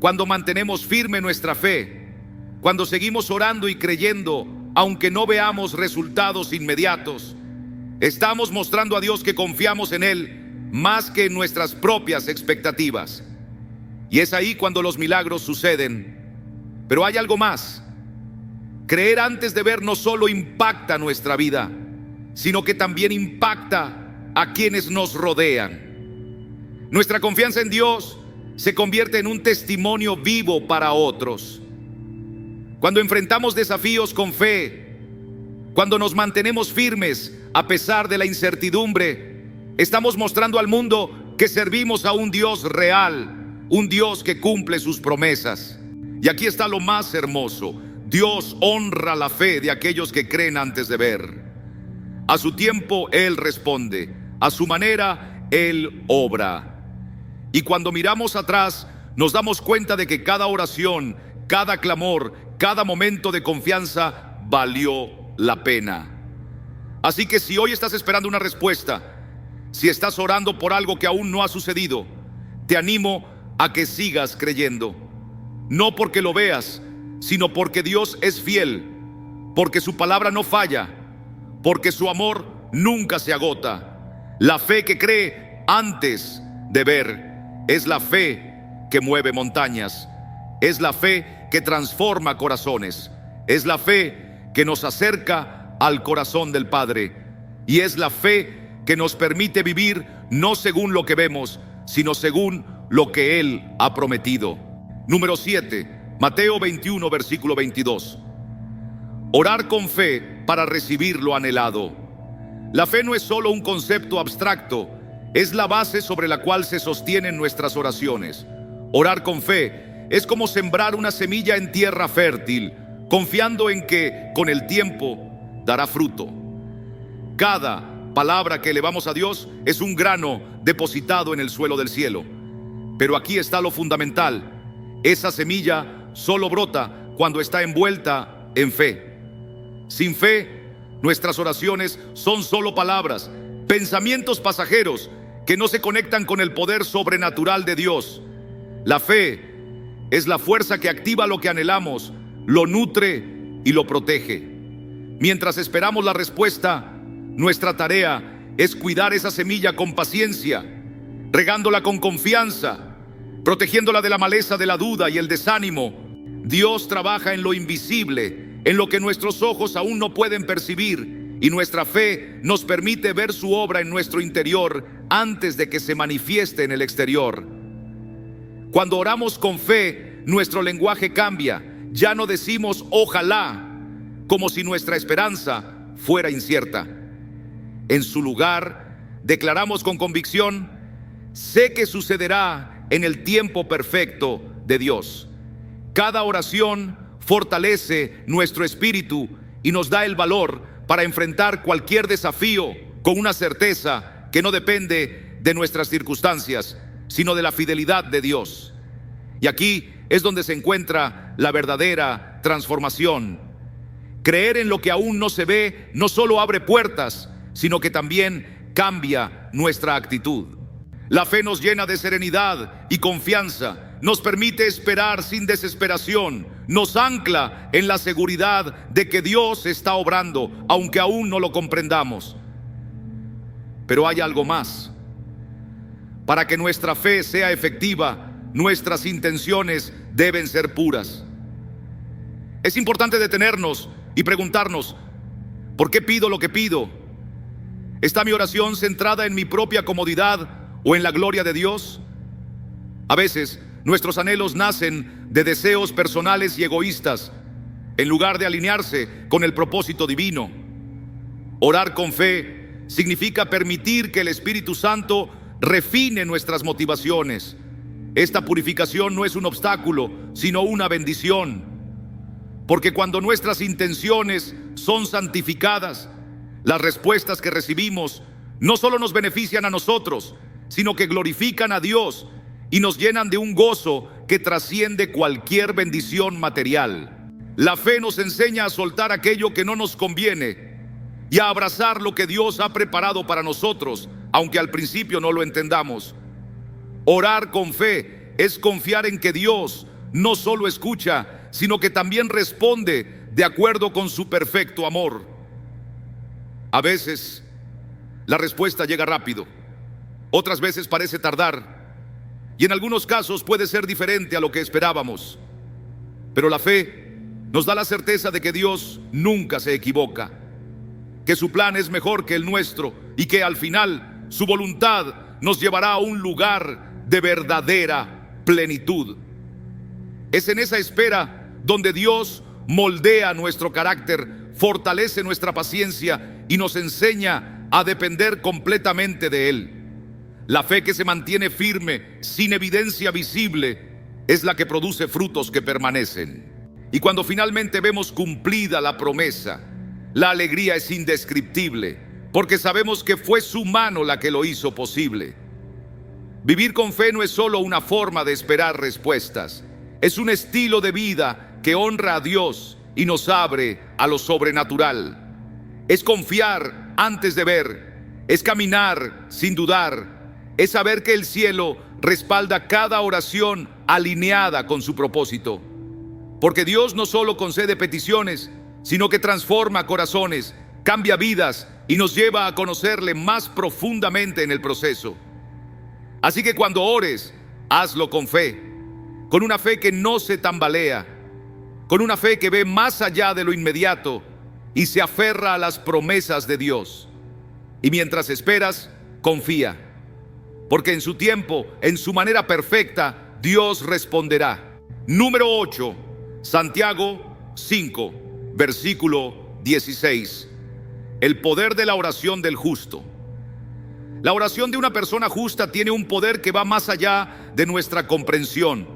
Cuando mantenemos firme nuestra fe, cuando seguimos orando y creyendo, aunque no veamos resultados inmediatos, estamos mostrando a Dios que confiamos en Él más que en nuestras propias expectativas. Y es ahí cuando los milagros suceden. Pero hay algo más. Creer antes de ver no solo impacta nuestra vida, sino que también impacta a quienes nos rodean. Nuestra confianza en Dios se convierte en un testimonio vivo para otros. Cuando enfrentamos desafíos con fe, cuando nos mantenemos firmes a pesar de la incertidumbre, estamos mostrando al mundo que servimos a un Dios real, un Dios que cumple sus promesas. Y aquí está lo más hermoso: Dios honra la fe de aquellos que creen antes de ver. A su tiempo Él responde, a su manera Él obra. Y cuando miramos atrás, nos damos cuenta de que cada oración, cada clamor, cada momento de confianza valió la pena. Así que si hoy estás esperando una respuesta, si estás orando por algo que aún no ha sucedido, te animo a que sigas creyendo. No porque lo veas, sino porque Dios es fiel, porque su palabra no falla, porque su amor nunca se agota. La fe que cree antes de ver es la fe que mueve montañas, es la fe que transforma corazones, es la fe que nos acerca al corazón del Padre, y es la fe que nos permite vivir no según lo que vemos, sino según lo que Él ha prometido. Número 7, Mateo 21, versículo 22. Orar con fe para recibir lo anhelado. La fe no es solo un concepto abstracto, es la base sobre la cual se sostienen nuestras oraciones. Orar con fe es como sembrar una semilla en tierra fértil, confiando en que con el tiempo dará fruto. Cada palabra que elevamos a Dios es un grano depositado en el suelo del cielo. Pero aquí está lo fundamental: esa semilla solo brota cuando está envuelta en fe. Sin fe, nuestras oraciones son solo palabras, pensamientos pasajeros que no se conectan con el poder sobrenatural de Dios. La fe es la fuerza que activa lo que anhelamos, lo nutre y lo protege. Mientras esperamos la respuesta, nuestra tarea es cuidar esa semilla con paciencia, regándola con confianza, protegiéndola de la maleza de la duda y el desánimo. Dios trabaja en lo invisible, en lo que nuestros ojos aún no pueden percibir, y nuestra fe nos permite ver su obra en nuestro interior antes de que se manifieste en el exterior. Cuando oramos con fe, nuestro lenguaje cambia. Ya no decimos ojalá, como si nuestra esperanza fuera incierta. En su lugar, declaramos con convicción: sé que sucederá en el tiempo perfecto de Dios. Cada oración fortalece nuestro espíritu y nos da el valor para enfrentar cualquier desafío con una certeza que no depende de nuestras circunstancias, sino de la fidelidad de Dios. Y aquí es donde se encuentra la verdadera transformación. Creer en lo que aún no se ve no solo abre puertas, sino que también cambia nuestra actitud. La fe nos llena de serenidad y confianza, nos permite esperar sin desesperación, nos ancla en la seguridad de que Dios está obrando, aunque aún no lo comprendamos. Pero hay algo más. Para que nuestra fe sea efectiva, nuestras intenciones deben ser puras. Es importante detenernos y preguntarnos: ¿por qué pido lo que pido? ¿Está mi oración centrada en mi propia comodidad o en la gloria de Dios? A veces nuestros anhelos nacen de deseos personales y egoístas, en lugar de alinearse con el propósito divino. Orar con fe significa permitir que el Espíritu Santo refine nuestras motivaciones. Esta purificación no es un obstáculo, sino una bendición. Porque cuando nuestras intenciones son santificadas, las respuestas que recibimos no solo nos benefician a nosotros, sino que glorifican a Dios y nos llenan de un gozo que trasciende cualquier bendición material. La fe nos enseña a soltar aquello que no nos conviene y a abrazar lo que Dios ha preparado para nosotros, aunque al principio no lo entendamos. Orar con fe es confiar en que Dios no solo escucha, sino que también responde de acuerdo con su perfecto amor. A veces la respuesta llega rápido, otras veces parece tardar, y en algunos casos puede ser diferente a lo que esperábamos. Pero la fe nos da la certeza de que Dios nunca se equivoca, que su plan es mejor que el nuestro y que al final su voluntad nos llevará a un lugar de verdadera plenitud. Es en esa espera donde Dios moldea nuestro carácter, fortalece nuestra paciencia y nos enseña a depender completamente de Él. La fe que se mantiene firme, sin evidencia visible, es la que produce frutos que permanecen. Y cuando finalmente vemos cumplida la promesa, la alegría es indescriptible, porque sabemos que fue su mano la que lo hizo posible. Vivir con fe no es solo una forma de esperar respuestas, es un estilo de vida que honra a Dios y nos abre a lo sobrenatural. Es confiar antes de ver, es caminar sin dudar, es saber que el cielo respalda cada oración alineada con su propósito. Porque Dios no solo concede peticiones, sino que transforma corazones, cambia vidas y nos lleva a conocerle más profundamente en el proceso. Así que cuando ores, hazlo con fe, con una fe que no se tambalea, con una fe que ve más allá de lo inmediato y se aferra a las promesas de Dios. Y mientras esperas, confía, porque en su tiempo, en su manera perfecta, Dios responderá. Número 8, Santiago 5, versículo 16. El poder de la oración del justo. La oración de una persona justa tiene un poder que va más allá de nuestra comprensión.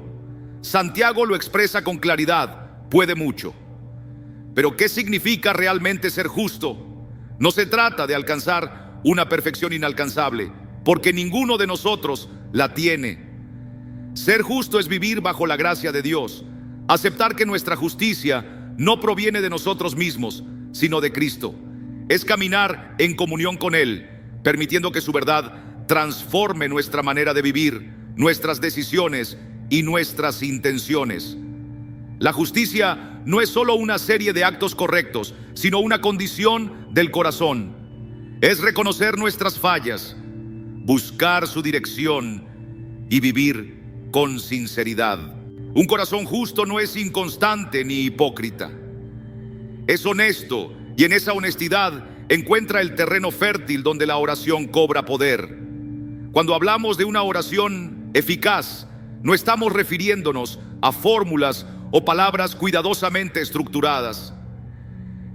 Santiago lo expresa con claridad: puede mucho. Pero ¿qué significa realmente ser justo? No se trata de alcanzar una perfección inalcanzable, porque ninguno de nosotros la tiene. Ser justo es vivir bajo la gracia de Dios, aceptar que nuestra justicia no proviene de nosotros mismos, sino de Cristo. Es caminar en comunión con Él, permitiendo que su verdad transforme nuestra manera de vivir, nuestras decisiones y nuestras intenciones. La justicia no es solo una serie de actos correctos, sino una condición del corazón. Es reconocer nuestras fallas, buscar su dirección y vivir con sinceridad. Un corazón justo no es inconstante ni hipócrita. Es honesto y en esa honestidad encuentra el terreno fértil donde la oración cobra poder. Cuando hablamos de una oración eficaz, no estamos refiriéndonos a fórmulas o palabras cuidadosamente estructuradas.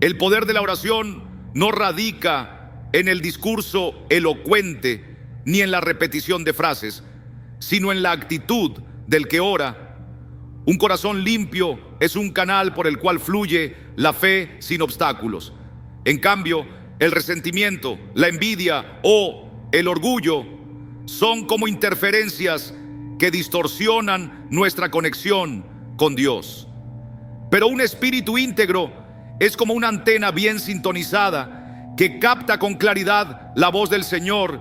El poder de la oración no radica en el discurso elocuente ni en la repetición de frases, sino en la actitud del que ora. Un corazón limpio es un canal por el cual fluye la fe sin obstáculos. En cambio, el resentimiento, la envidia o el orgullo son como interferencias que distorsionan nuestra conexión con Dios. Pero un espíritu íntegro es como una antena bien sintonizada que capta con claridad la voz del Señor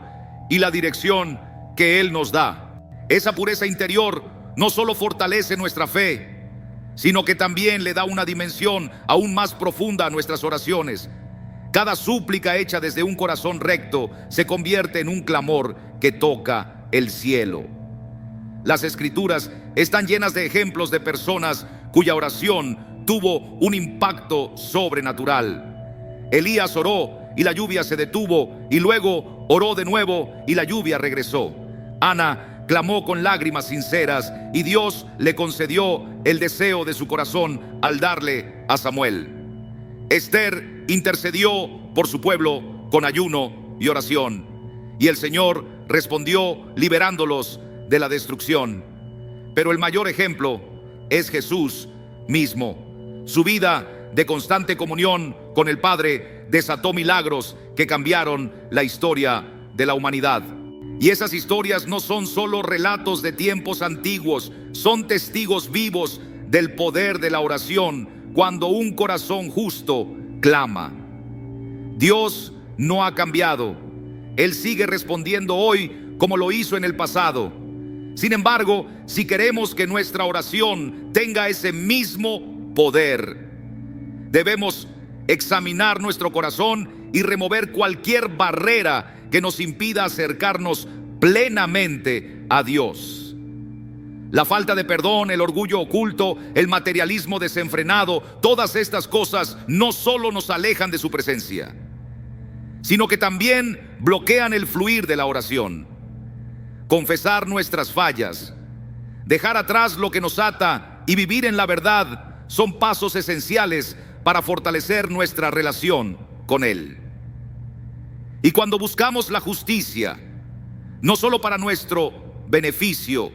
y la dirección que Él nos da. Esa pureza interior no solo fortalece nuestra fe, sino que también le da una dimensión aún más profunda a nuestras oraciones. Cada súplica hecha desde un corazón recto se convierte en un clamor que toca el cielo. Las Escrituras están llenas de ejemplos de personas cuya oración tuvo un impacto sobrenatural. Elías oró y la lluvia se detuvo, y luego oró de nuevo y la lluvia regresó. Ana clamó con lágrimas sinceras y Dios le concedió el deseo de su corazón al darle a Samuel. Esther intercedió por su pueblo con ayuno y oración. Y el Señor respondió liberándolos de la destrucción. Pero el mayor ejemplo es Jesús mismo. Su vida de constante comunión con el Padre desató milagros que cambiaron la historia de la humanidad. Y esas historias no son solo relatos de tiempos antiguos, son testigos vivos del poder de la oración cuando un corazón justo clama. Dios no ha cambiado. Él sigue respondiendo hoy como lo hizo en el pasado. Sin embargo, si queremos que nuestra oración tenga ese mismo poder, debemos examinar nuestro corazón y remover cualquier barrera que nos impida acercarnos plenamente a Dios. La falta de perdón, el orgullo oculto, el materialismo desenfrenado, todas estas cosas no solo nos alejan de su presencia, sino que también bloquean el fluir de la oración. Confesar nuestras fallas, dejar atrás lo que nos ata y vivir en la verdad son pasos esenciales para fortalecer nuestra relación con Él. Y cuando buscamos la justicia, no solo para nuestro beneficio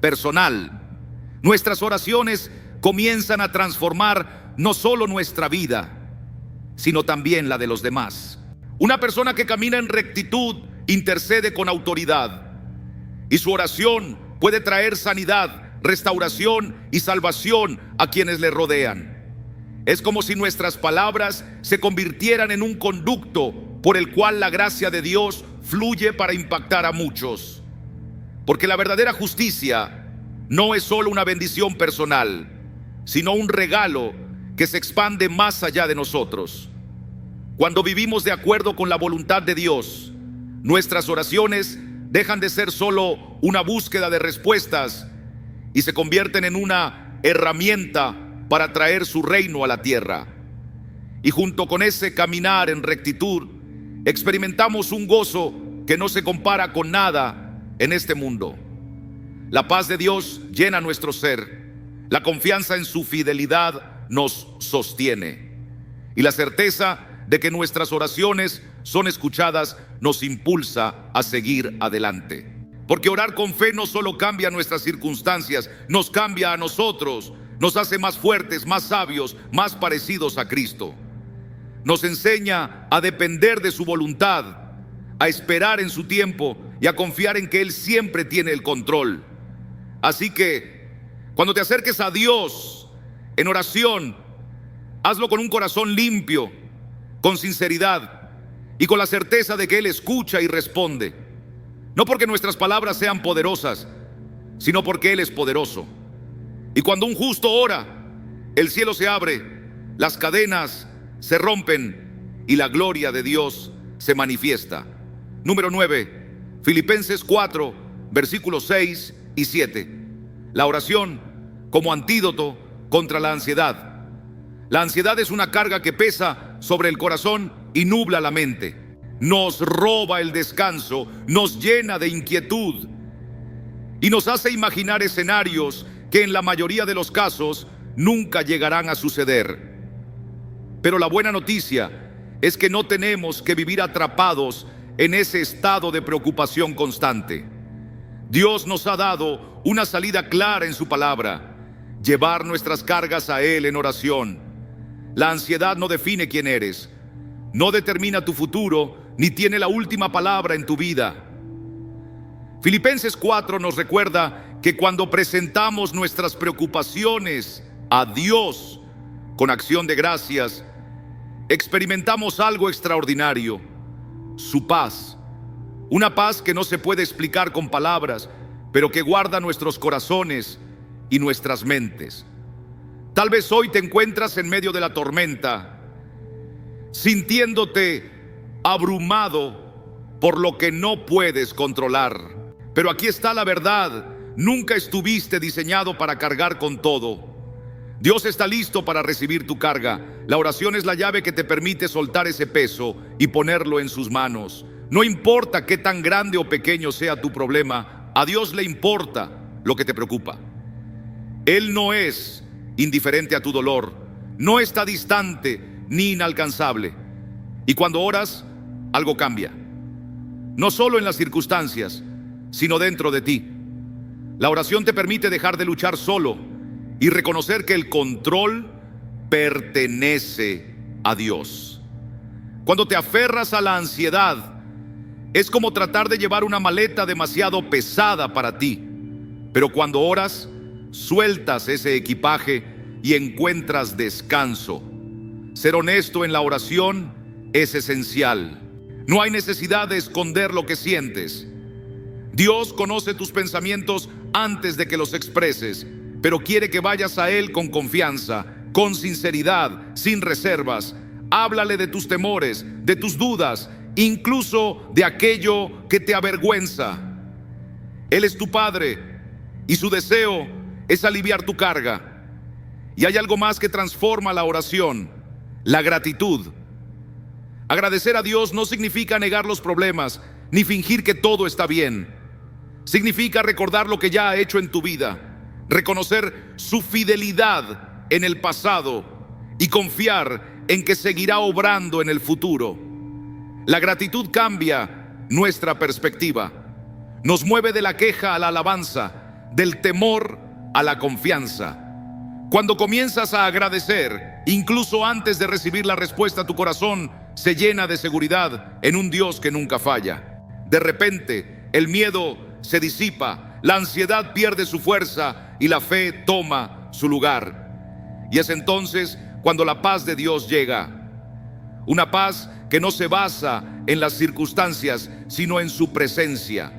personal, nuestras oraciones comienzan a transformar no solo nuestra vida, sino también la de los demás. Una persona que camina en rectitud intercede con autoridad, y su oración puede traer sanidad, restauración y salvación a quienes le rodean. Es como si nuestras palabras se convirtieran en un conducto por el cual la gracia de Dios fluye para impactar a muchos. Porque la verdadera justicia no es solo una bendición personal, sino un regalo que se expande más allá de nosotros. Cuando vivimos de acuerdo con la voluntad de Dios, nuestras oraciones dejan de ser solo una búsqueda de respuestas y se convierten en una herramienta para traer su reino a la tierra. Y junto con ese caminar en rectitud, experimentamos un gozo que no se compara con nada en este mundo. La paz de Dios llena nuestro ser, la confianza en su fidelidad nos sostiene, y la certeza de que nuestras oraciones son escuchadas nos impulsa a seguir adelante. Porque orar con fe no solo cambia nuestras circunstancias, nos cambia a nosotros, nos hace más fuertes, más sabios, más parecidos a Cristo. Nos enseña a depender de su voluntad, a esperar en su tiempo y a confiar en que Él siempre tiene el control. Así que, cuando te acerques a Dios en oración, hazlo con un corazón limpio, con sinceridad y con la certeza de que Él escucha y responde. No porque nuestras palabras sean poderosas, sino porque Él es poderoso. Y cuando un justo ora, el cielo se abre, las cadenas se rompen y la gloria de Dios se manifiesta. Número 9, Filipenses 4, versículos 6 y 7. La oración como antídoto contra la ansiedad. La ansiedad es una carga que pesa sobre el corazón y nubla la mente. Nos roba el descanso, nos llena de inquietud y nos hace imaginar escenarios que en la mayoría de los casos nunca llegarán a suceder. Pero la buena noticia es que no tenemos que vivir atrapados en ese estado de preocupación constante. Dios nos ha dado una salida clara en su palabra: llevar nuestras cargas a Él en oración. La ansiedad no define quién eres, no determina tu futuro, ni tiene la última palabra en tu vida. Filipenses 4 nos recuerda que cuando presentamos nuestras preocupaciones a Dios con acción de gracias, experimentamos algo extraordinario: su paz. Una paz que no se puede explicar con palabras, pero que guarda nuestros corazones y nuestras mentes. Tal vez hoy te encuentras en medio de la tormenta, sintiéndote abrumado por lo que no puedes controlar. Pero aquí está la verdad: nunca estuviste diseñado para cargar con todo. Dios está listo para recibir tu carga. La oración es la llave que te permite soltar ese peso y ponerlo en sus manos. No importa qué tan grande o pequeño sea tu problema, a Dios le importa lo que te preocupa. Él no es indiferente a tu dolor, no está distante ni inalcanzable. Y cuando oras, algo cambia. no solo en las circunstancias, sino dentro de ti. La oración te permite dejar de luchar solo y reconocer que el control pertenece a Dios. Cuando te aferras a la ansiedad, es como tratar de llevar una maleta demasiado pesada para ti. Pero cuando oras, sueltas ese equipaje y encuentras descanso. Ser honesto en la oración es esencial. No hay necesidad de esconder lo que sientes. Dios conoce tus pensamientos antes de que los expreses, pero quiere que vayas a Él con confianza, con sinceridad, sin reservas. Háblale de tus temores, de tus dudas, incluso de aquello que te avergüenza. Él es tu Padre y su deseo es aliviar tu carga. Y hay algo más que transforma la oración: la gratitud. Agradecer a Dios no significa negar los problemas, ni fingir que todo está bien. Significa recordar lo que ya ha hecho en tu vida, reconocer su fidelidad en el pasado y confiar en que seguirá obrando en el futuro. La gratitud cambia nuestra perspectiva. Nos mueve de la queja a la alabanza, del temor a la confianza. Cuando comienzas a agradecer, incluso antes de recibir la respuesta, tu corazón se llena de seguridad en un Dios que nunca falla. De repente, el miedo se disipa, la ansiedad pierde su fuerza y la fe toma su lugar. Y es entonces cuando la paz de Dios llega. Una paz que no se basa en las circunstancias, sino en su presencia.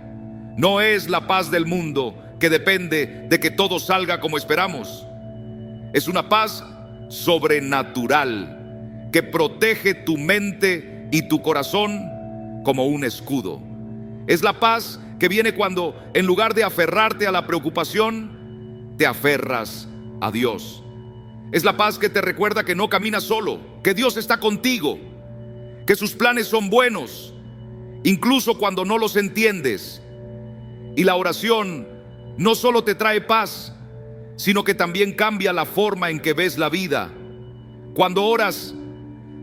No es la paz del mundo, que depende de que todo salga como esperamos. Es una paz sobrenatural que protege tu mente y tu corazón como un escudo. Es la paz que viene cuando, en lugar de aferrarte a la preocupación, te aferras a Dios. Es la paz que te recuerda que no caminas solo, que Dios está contigo, que sus planes son buenos, incluso cuando no los entiendes. Y la oración no solo te trae paz, sino que también cambia la forma en que ves la vida. Cuando oras,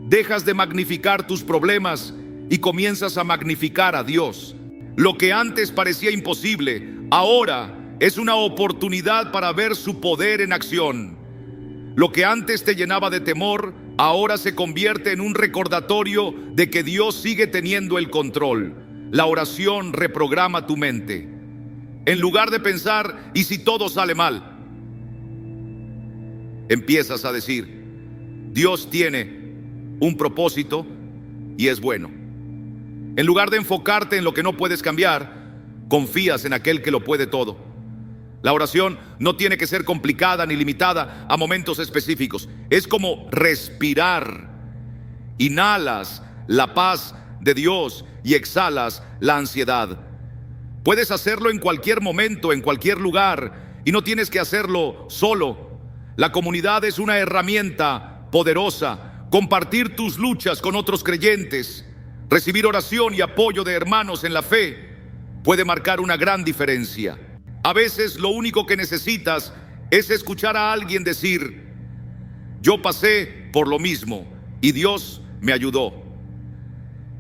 dejas de magnificar tus problemas y comienzas a magnificar a Dios. Lo que antes parecía imposible, ahora es una oportunidad para ver su poder en acción. Lo que antes te llenaba de temor, ahora se convierte en un recordatorio de que Dios sigue teniendo el control. La oración reprograma tu mente. En lugar de pensar, ¿y si todo sale mal?, empiezas a decir, Dios tiene un propósito y es bueno. En lugar de enfocarte en lo que no puedes cambiar, confías en aquel que lo puede todo. La oración no tiene que ser complicada ni limitada a momentos específicos. Es como respirar. Inhalas la paz de Dios y exhalas la ansiedad. Puedes hacerlo en cualquier momento, en cualquier lugar, y no tienes que hacerlo solo. La comunidad es una herramienta poderosa. Compartir tus luchas con otros creyentes, recibir oración y apoyo de hermanos en la fe, puede marcar una gran diferencia. A veces lo único que necesitas es escuchar a alguien decir, yo pasé por lo mismo y Dios me ayudó.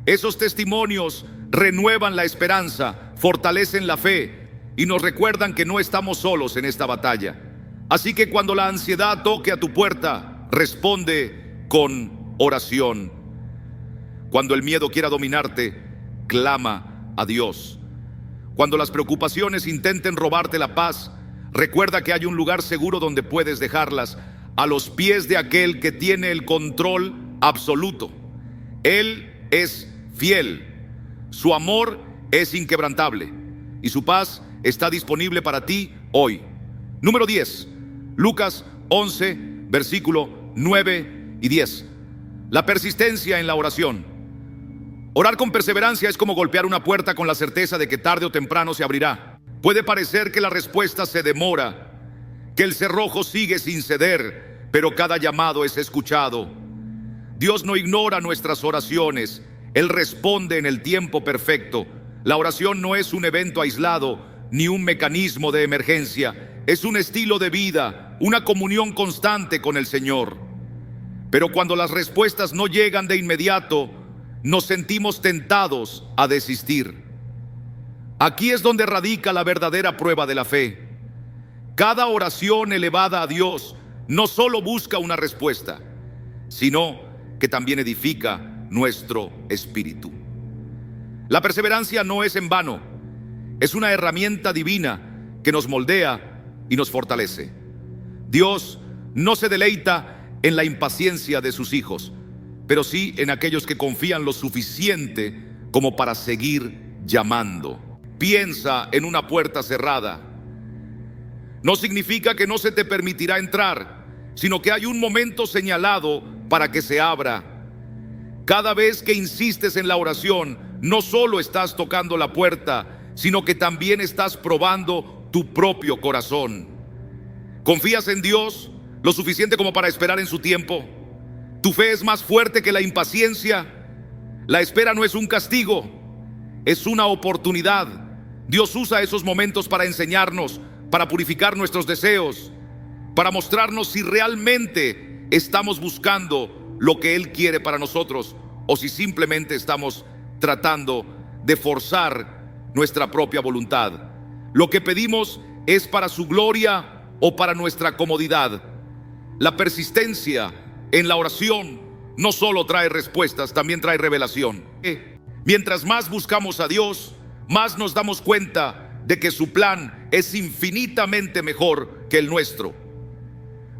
Esos testimonios renuevan la esperanza, fortalecen la fe y nos recuerdan que no estamos solos en esta batalla. Así que cuando la ansiedad toque a tu puerta, responde con oración. Cuando el miedo quiera dominarte, clama a Dios. Cuando las preocupaciones intenten robarte la paz, recuerda que hay un lugar seguro donde puedes dejarlas, a los pies de aquel que tiene el control absoluto. Él es fiel, su amor es inquebrantable y su paz está disponible para ti hoy. Número 10, Lucas 11, versículo 9 y 10. La persistencia en la oración. Orar con perseverancia es como golpear una puerta con la certeza de que tarde o temprano se abrirá. Puede parecer que la respuesta se demora, que el cerrojo sigue sin ceder, pero cada llamado es escuchado. Dios no ignora nuestras oraciones, Él responde en el tiempo perfecto. La oración no es un evento aislado, ni un mecanismo de emergencia. Es un estilo de vida, una comunión constante con el Señor. Pero cuando las respuestas no llegan de inmediato, nos sentimos tentados a desistir. Aquí es donde radica la verdadera prueba de la fe. Cada oración elevada a Dios no solo busca una respuesta, sino que también edifica nuestro espíritu. La perseverancia no es en vano, es una herramienta divina que nos moldea y nos fortalece. Dios no se deleita en la impaciencia de sus hijos, pero sí en aquellos que confían lo suficiente como para seguir llamando. Piensa en una puerta cerrada. No significa que no se te permitirá entrar, sino que hay un momento señalado para que se abra. Cada vez que insistes en la oración, no solo estás tocando la puerta, sino que también estás probando tu propio corazón. ¿Confías en Dios lo suficiente como para esperar en su tiempo? ¿Tu fe es más fuerte que la impaciencia? La espera no es un castigo, es una oportunidad. Dios usa esos momentos para enseñarnos, para purificar nuestros deseos, para mostrarnos si realmente estamos buscando lo que Él quiere para nosotros o si simplemente estamos tratando de forzar nuestra propia voluntad. Lo que pedimos es para su gloria o para nuestra comodidad. La persistencia en la oración no solo trae respuestas, también trae revelación. Mientras más buscamos a Dios, más nos damos cuenta de que su plan es infinitamente mejor que el nuestro.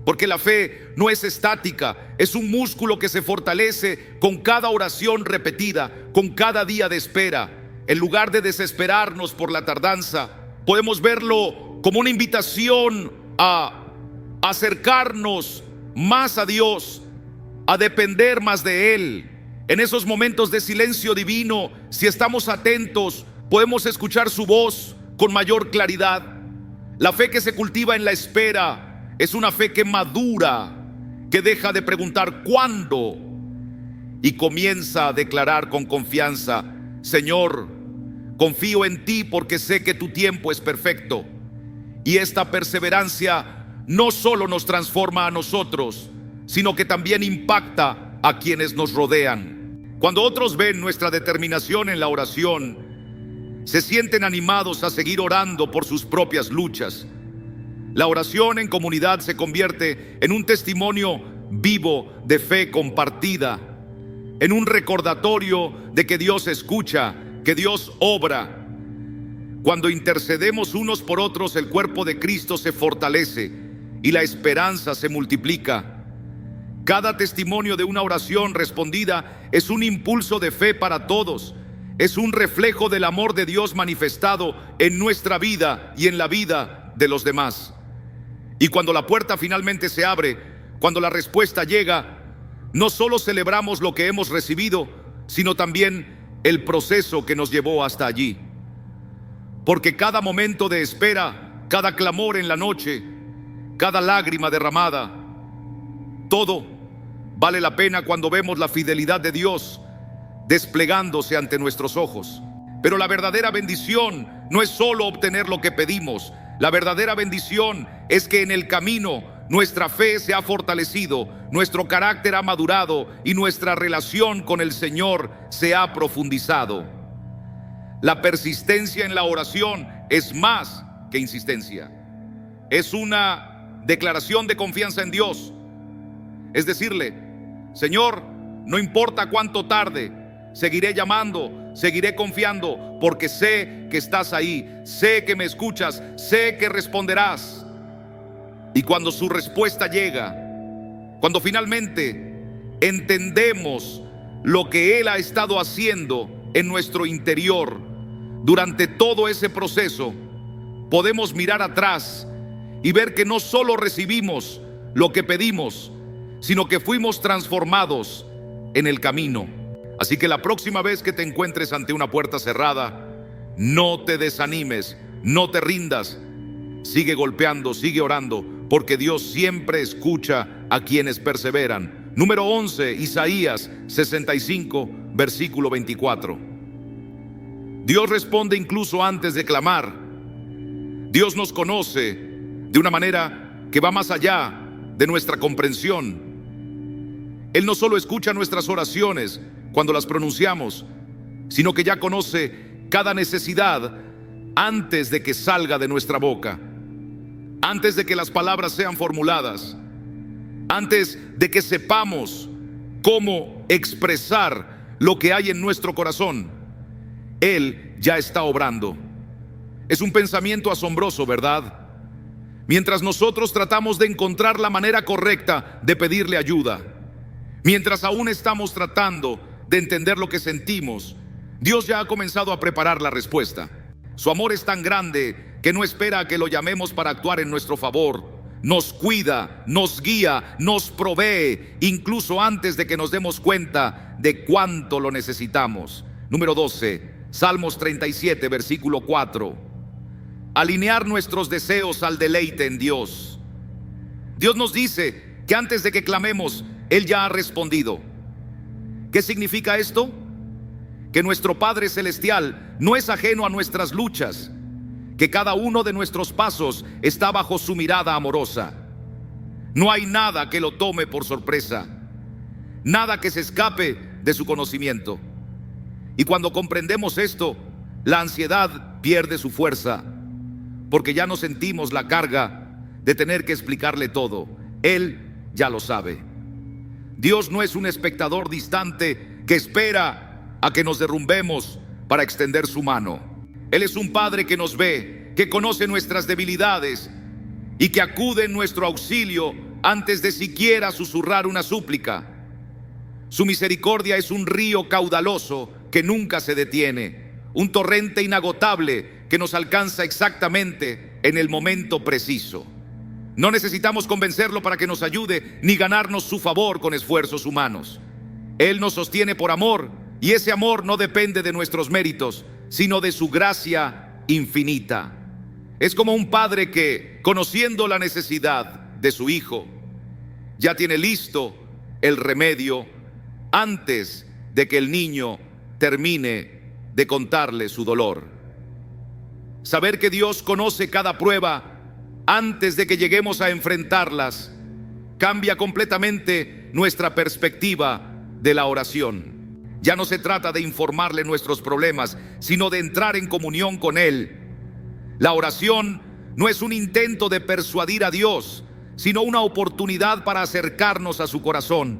Porque la fe no es estática, es un músculo que se fortalece con cada oración repetida, con cada día de espera. En lugar de desesperarnos por la tardanza, podemos verlo como una invitación a acercarnos más a Dios, a depender más de Él. En esos momentos de silencio divino, si estamos atentos, podemos escuchar su voz con mayor claridad. La fe que se cultiva en la espera es una fe que madura, que deja de preguntar ¿cuándo? Y comienza a declarar con confianza: Señor, confío en ti porque sé que tu tiempo es perfecto. Y esta perseverancia no solo nos transforma a nosotros, sino que también impacta a quienes nos rodean. Cuando otros ven nuestra determinación en la oración, se sienten animados a seguir orando por sus propias luchas. La oración en comunidad se convierte en un testimonio vivo de fe compartida, en un recordatorio de que Dios escucha, que Dios obra. Cuando intercedemos unos por otros, el cuerpo de Cristo se fortalece y la esperanza se multiplica. Cada testimonio de una oración respondida es un impulso de fe para todos. Es un reflejo del amor de Dios manifestado en nuestra vida y en la vida de los demás. Y cuando la puerta finalmente se abre, cuando la respuesta llega, no solo celebramos lo que hemos recibido, sino también el proceso que nos llevó hasta allí. Porque cada momento de espera, cada clamor en la noche, cada lágrima derramada, todo vale la pena cuando vemos la fidelidad de Dios desplegándose ante nuestros ojos. Pero la verdadera bendición no es solo obtener lo que pedimos. La verdadera bendición es que en el camino nuestra fe se ha fortalecido, nuestro carácter ha madurado y nuestra relación con el Señor se ha profundizado. La persistencia en la oración es más que insistencia. Es una declaración de confianza en Dios. Es decirle: Señor, no importa cuánto tarde, seguiré llamando, seguiré confiando, porque sé que estás ahí, sé que me escuchas, sé que responderás. Y cuando su respuesta llega, cuando finalmente entendemos lo que Él ha estado haciendo en nuestro interior durante todo ese proceso, podemos mirar atrás y ver que no solo recibimos lo que pedimos, sino que fuimos transformados en el camino. Así que la próxima vez que te encuentres ante una puerta cerrada, no te desanimes, no te rindas. Sigue golpeando, sigue orando, porque Dios siempre escucha a quienes perseveran. Número 11, Isaías 65, versículo 24. Dios responde incluso antes de clamar. Dios nos conoce de una manera que va más allá de nuestra comprensión. Él no solo escucha nuestras oraciones cuando las pronunciamos, sino que ya conoce cada necesidad antes de que salga de nuestra boca, antes de que las palabras sean formuladas, antes de que sepamos cómo expresar lo que hay en nuestro corazón. Él ya está obrando. Es un pensamiento asombroso, ¿verdad? Mientras nosotros tratamos de encontrar la manera correcta de pedirle ayuda, mientras aún estamos tratando de entender lo que sentimos, Dios ya ha comenzado a preparar la respuesta. Su amor es tan grande que no espera a que lo llamemos para actuar en nuestro favor. Nos cuida, nos guía, nos provee, incluso antes de que nos demos cuenta de cuánto lo necesitamos. Número 12, Salmos 37, versículo 4. Alinear nuestros deseos al deleite en Dios. Dios nos dice que antes de que clamemos, Él ya ha respondido. ¿Qué significa esto? Que nuestro Padre Celestial no es ajeno a nuestras luchas, que cada uno de nuestros pasos está bajo su mirada amorosa. No hay nada que lo tome por sorpresa, nada que se escape de su conocimiento. Y cuando comprendemos esto, la ansiedad pierde su fuerza, porque ya no sentimos la carga de tener que explicarle todo. Él ya lo sabe. Dios no es un espectador distante que espera a que nos derrumbemos para extender su mano. Él es un Padre que nos ve, que conoce nuestras debilidades y que acude en nuestro auxilio antes de siquiera susurrar una súplica. Su misericordia es un río caudaloso que nunca se detiene, un torrente inagotable que nos alcanza exactamente en el momento preciso. No necesitamos convencerlo para que nos ayude, ni ganarnos su favor con esfuerzos humanos. Él nos sostiene por amor, y ese amor no depende de nuestros méritos, sino de su gracia infinita. Es como un padre que, conociendo la necesidad de su hijo, ya tiene listo el remedio antes de que el niño termine de contarle su dolor. Saber que Dios conoce cada prueba antes de que lleguemos a enfrentarlas cambia completamente nuestra perspectiva de la oración. Ya no se trata de informarle nuestros problemas, sino de entrar en comunión con Él. La oración no es un intento de persuadir a Dios, sino una oportunidad para acercarnos a su corazón.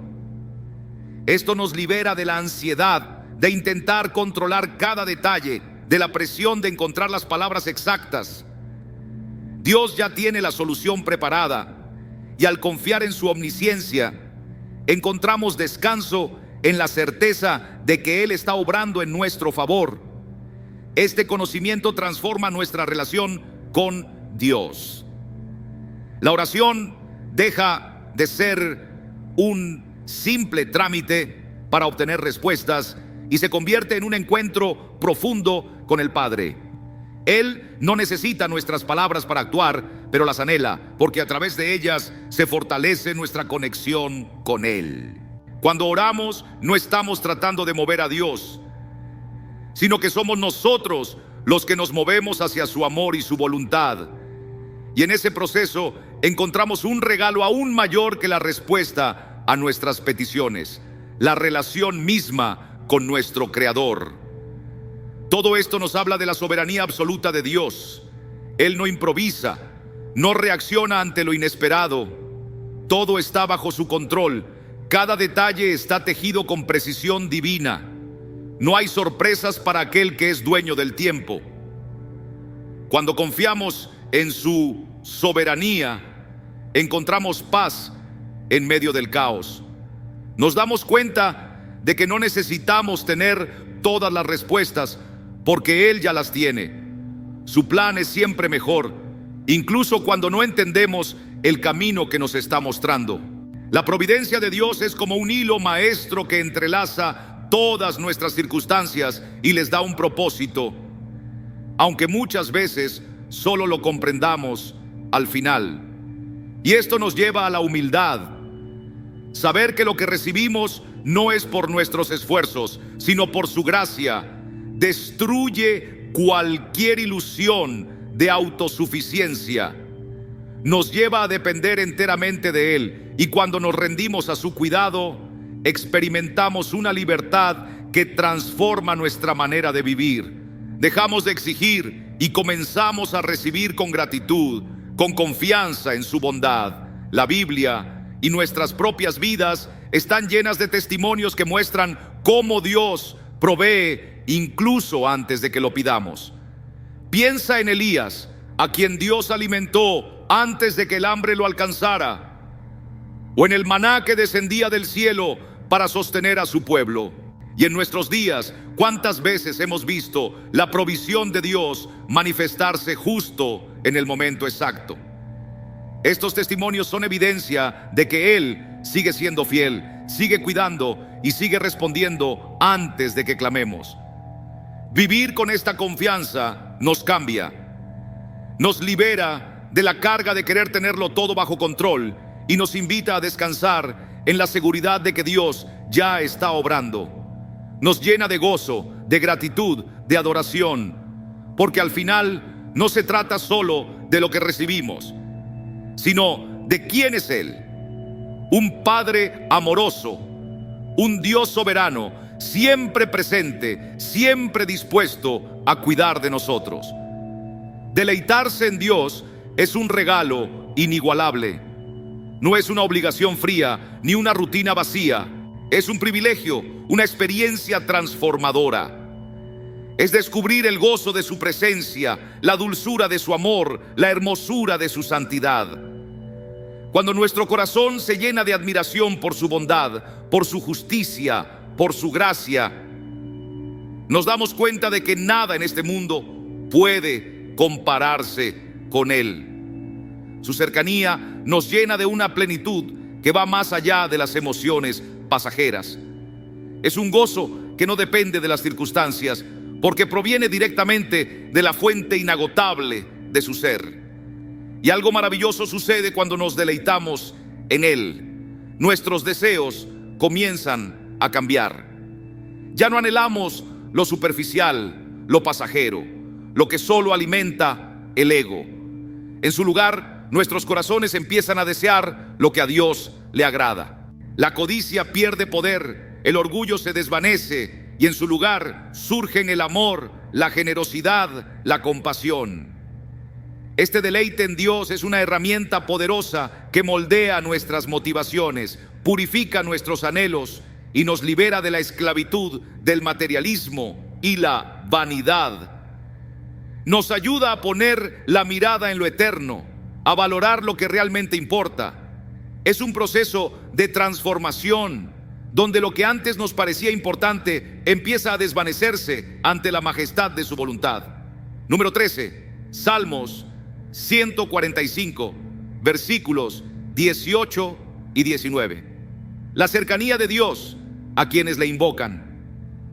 Esto nos libera de la ansiedad de intentar controlar cada detalle, de la presión de encontrar las palabras exactas. Dios ya tiene la solución preparada, y al confiar en su omnisciencia, encontramos descanso en la certeza de que Él está obrando en nuestro favor. Este conocimiento transforma nuestra relación con Dios. La oración deja de ser un simple trámite para obtener respuestas y se convierte en un encuentro profundo con el Padre. Él no necesita nuestras palabras para actuar, pero las anhela, porque a través de ellas se fortalece nuestra conexión con Él. Cuando oramos, no estamos tratando de mover a Dios, sino que somos nosotros los que nos movemos hacia su amor y su voluntad. Y en ese proceso encontramos un regalo aún mayor que la respuesta a nuestras peticiones: la relación misma con nuestro Creador. Todo esto nos habla de la soberanía absoluta de Dios. Él no improvisa, no reacciona ante lo inesperado. Todo está bajo su control. Cada detalle está tejido con precisión divina. No hay sorpresas para aquel que es dueño del tiempo. Cuando confiamos en su soberanía, encontramos paz en medio del caos. Nos damos cuenta de que no necesitamos tener todas las respuestas, porque Él ya las tiene. Su plan es siempre mejor, incluso cuando no entendemos el camino que nos está mostrando. La providencia de Dios es como un hilo maestro que entrelaza todas nuestras circunstancias y les da un propósito, aunque muchas veces solo lo comprendamos al final. Y esto nos lleva a la humildad. Saber que lo que recibimos no es por nuestros esfuerzos, sino por su gracia, destruye cualquier ilusión de autosuficiencia. Nos lleva a depender enteramente de Él, y cuando nos rendimos a su cuidado, experimentamos una libertad que transforma nuestra manera de vivir. Dejamos de exigir y comenzamos a recibir con gratitud, con confianza en su bondad. La Biblia y nuestras propias vidas están llenas de testimonios que muestran cómo Dios provee incluso antes de que lo pidamos. Piensa en Elías, a quien Dios alimentó antes de que el hambre lo alcanzara, o en el maná que descendía del cielo para sostener a su pueblo. Y en nuestros días, ¿cuántas veces hemos visto la provisión de Dios manifestarse justo en el momento exacto? Estos testimonios son evidencia de que Él sigue siendo fiel, sigue cuidando y sigue respondiendo antes de que clamemos. Vivir con esta confianza nos cambia, nos libera de la carga de querer tenerlo todo bajo control y nos invita a descansar en la seguridad de que Dios ya está obrando. Nos llena de gozo, de gratitud, de adoración, porque al final no se trata solo de lo que recibimos, sino de quién es Él. Un Padre amoroso, un Dios soberano, siempre presente, siempre dispuesto a cuidar de nosotros. Deleitarse en Dios es un regalo inigualable. No es una obligación fría ni una rutina vacía. Es un privilegio, una experiencia transformadora. Es descubrir el gozo de su presencia, la dulzura de su amor, la hermosura de su santidad. Cuando nuestro corazón se llena de admiración por su bondad, por su justicia, por su gracia, nos damos cuenta de que nada en este mundo puede compararse con Él. Su cercanía nos llena de una plenitud que va más allá de las emociones pasajeras. Es un gozo que no depende de las circunstancias, porque proviene directamente de la fuente inagotable de su ser. Y algo maravilloso sucede cuando nos deleitamos en Él. Nuestros deseos comienzan a cambiar. Ya no anhelamos lo superficial, lo pasajero, lo que solo alimenta el ego. En su lugar, nuestros corazones empiezan a desear lo que a Dios le agrada. La codicia pierde poder, el orgullo se desvanece y en su lugar surgen el amor, la generosidad, la compasión. Este deleite en Dios es una herramienta poderosa que moldea nuestras motivaciones, purifica nuestros anhelos y nos libera de la esclavitud del materialismo y la vanidad. Nos ayuda a poner la mirada en lo eterno, a valorar lo que realmente importa. Es un proceso de transformación, donde lo que antes nos parecía importante empieza a desvanecerse ante la majestad de su voluntad. Número 13, Salmos 145, versículos 18 y 19. La cercanía de Dios a quienes le invocan.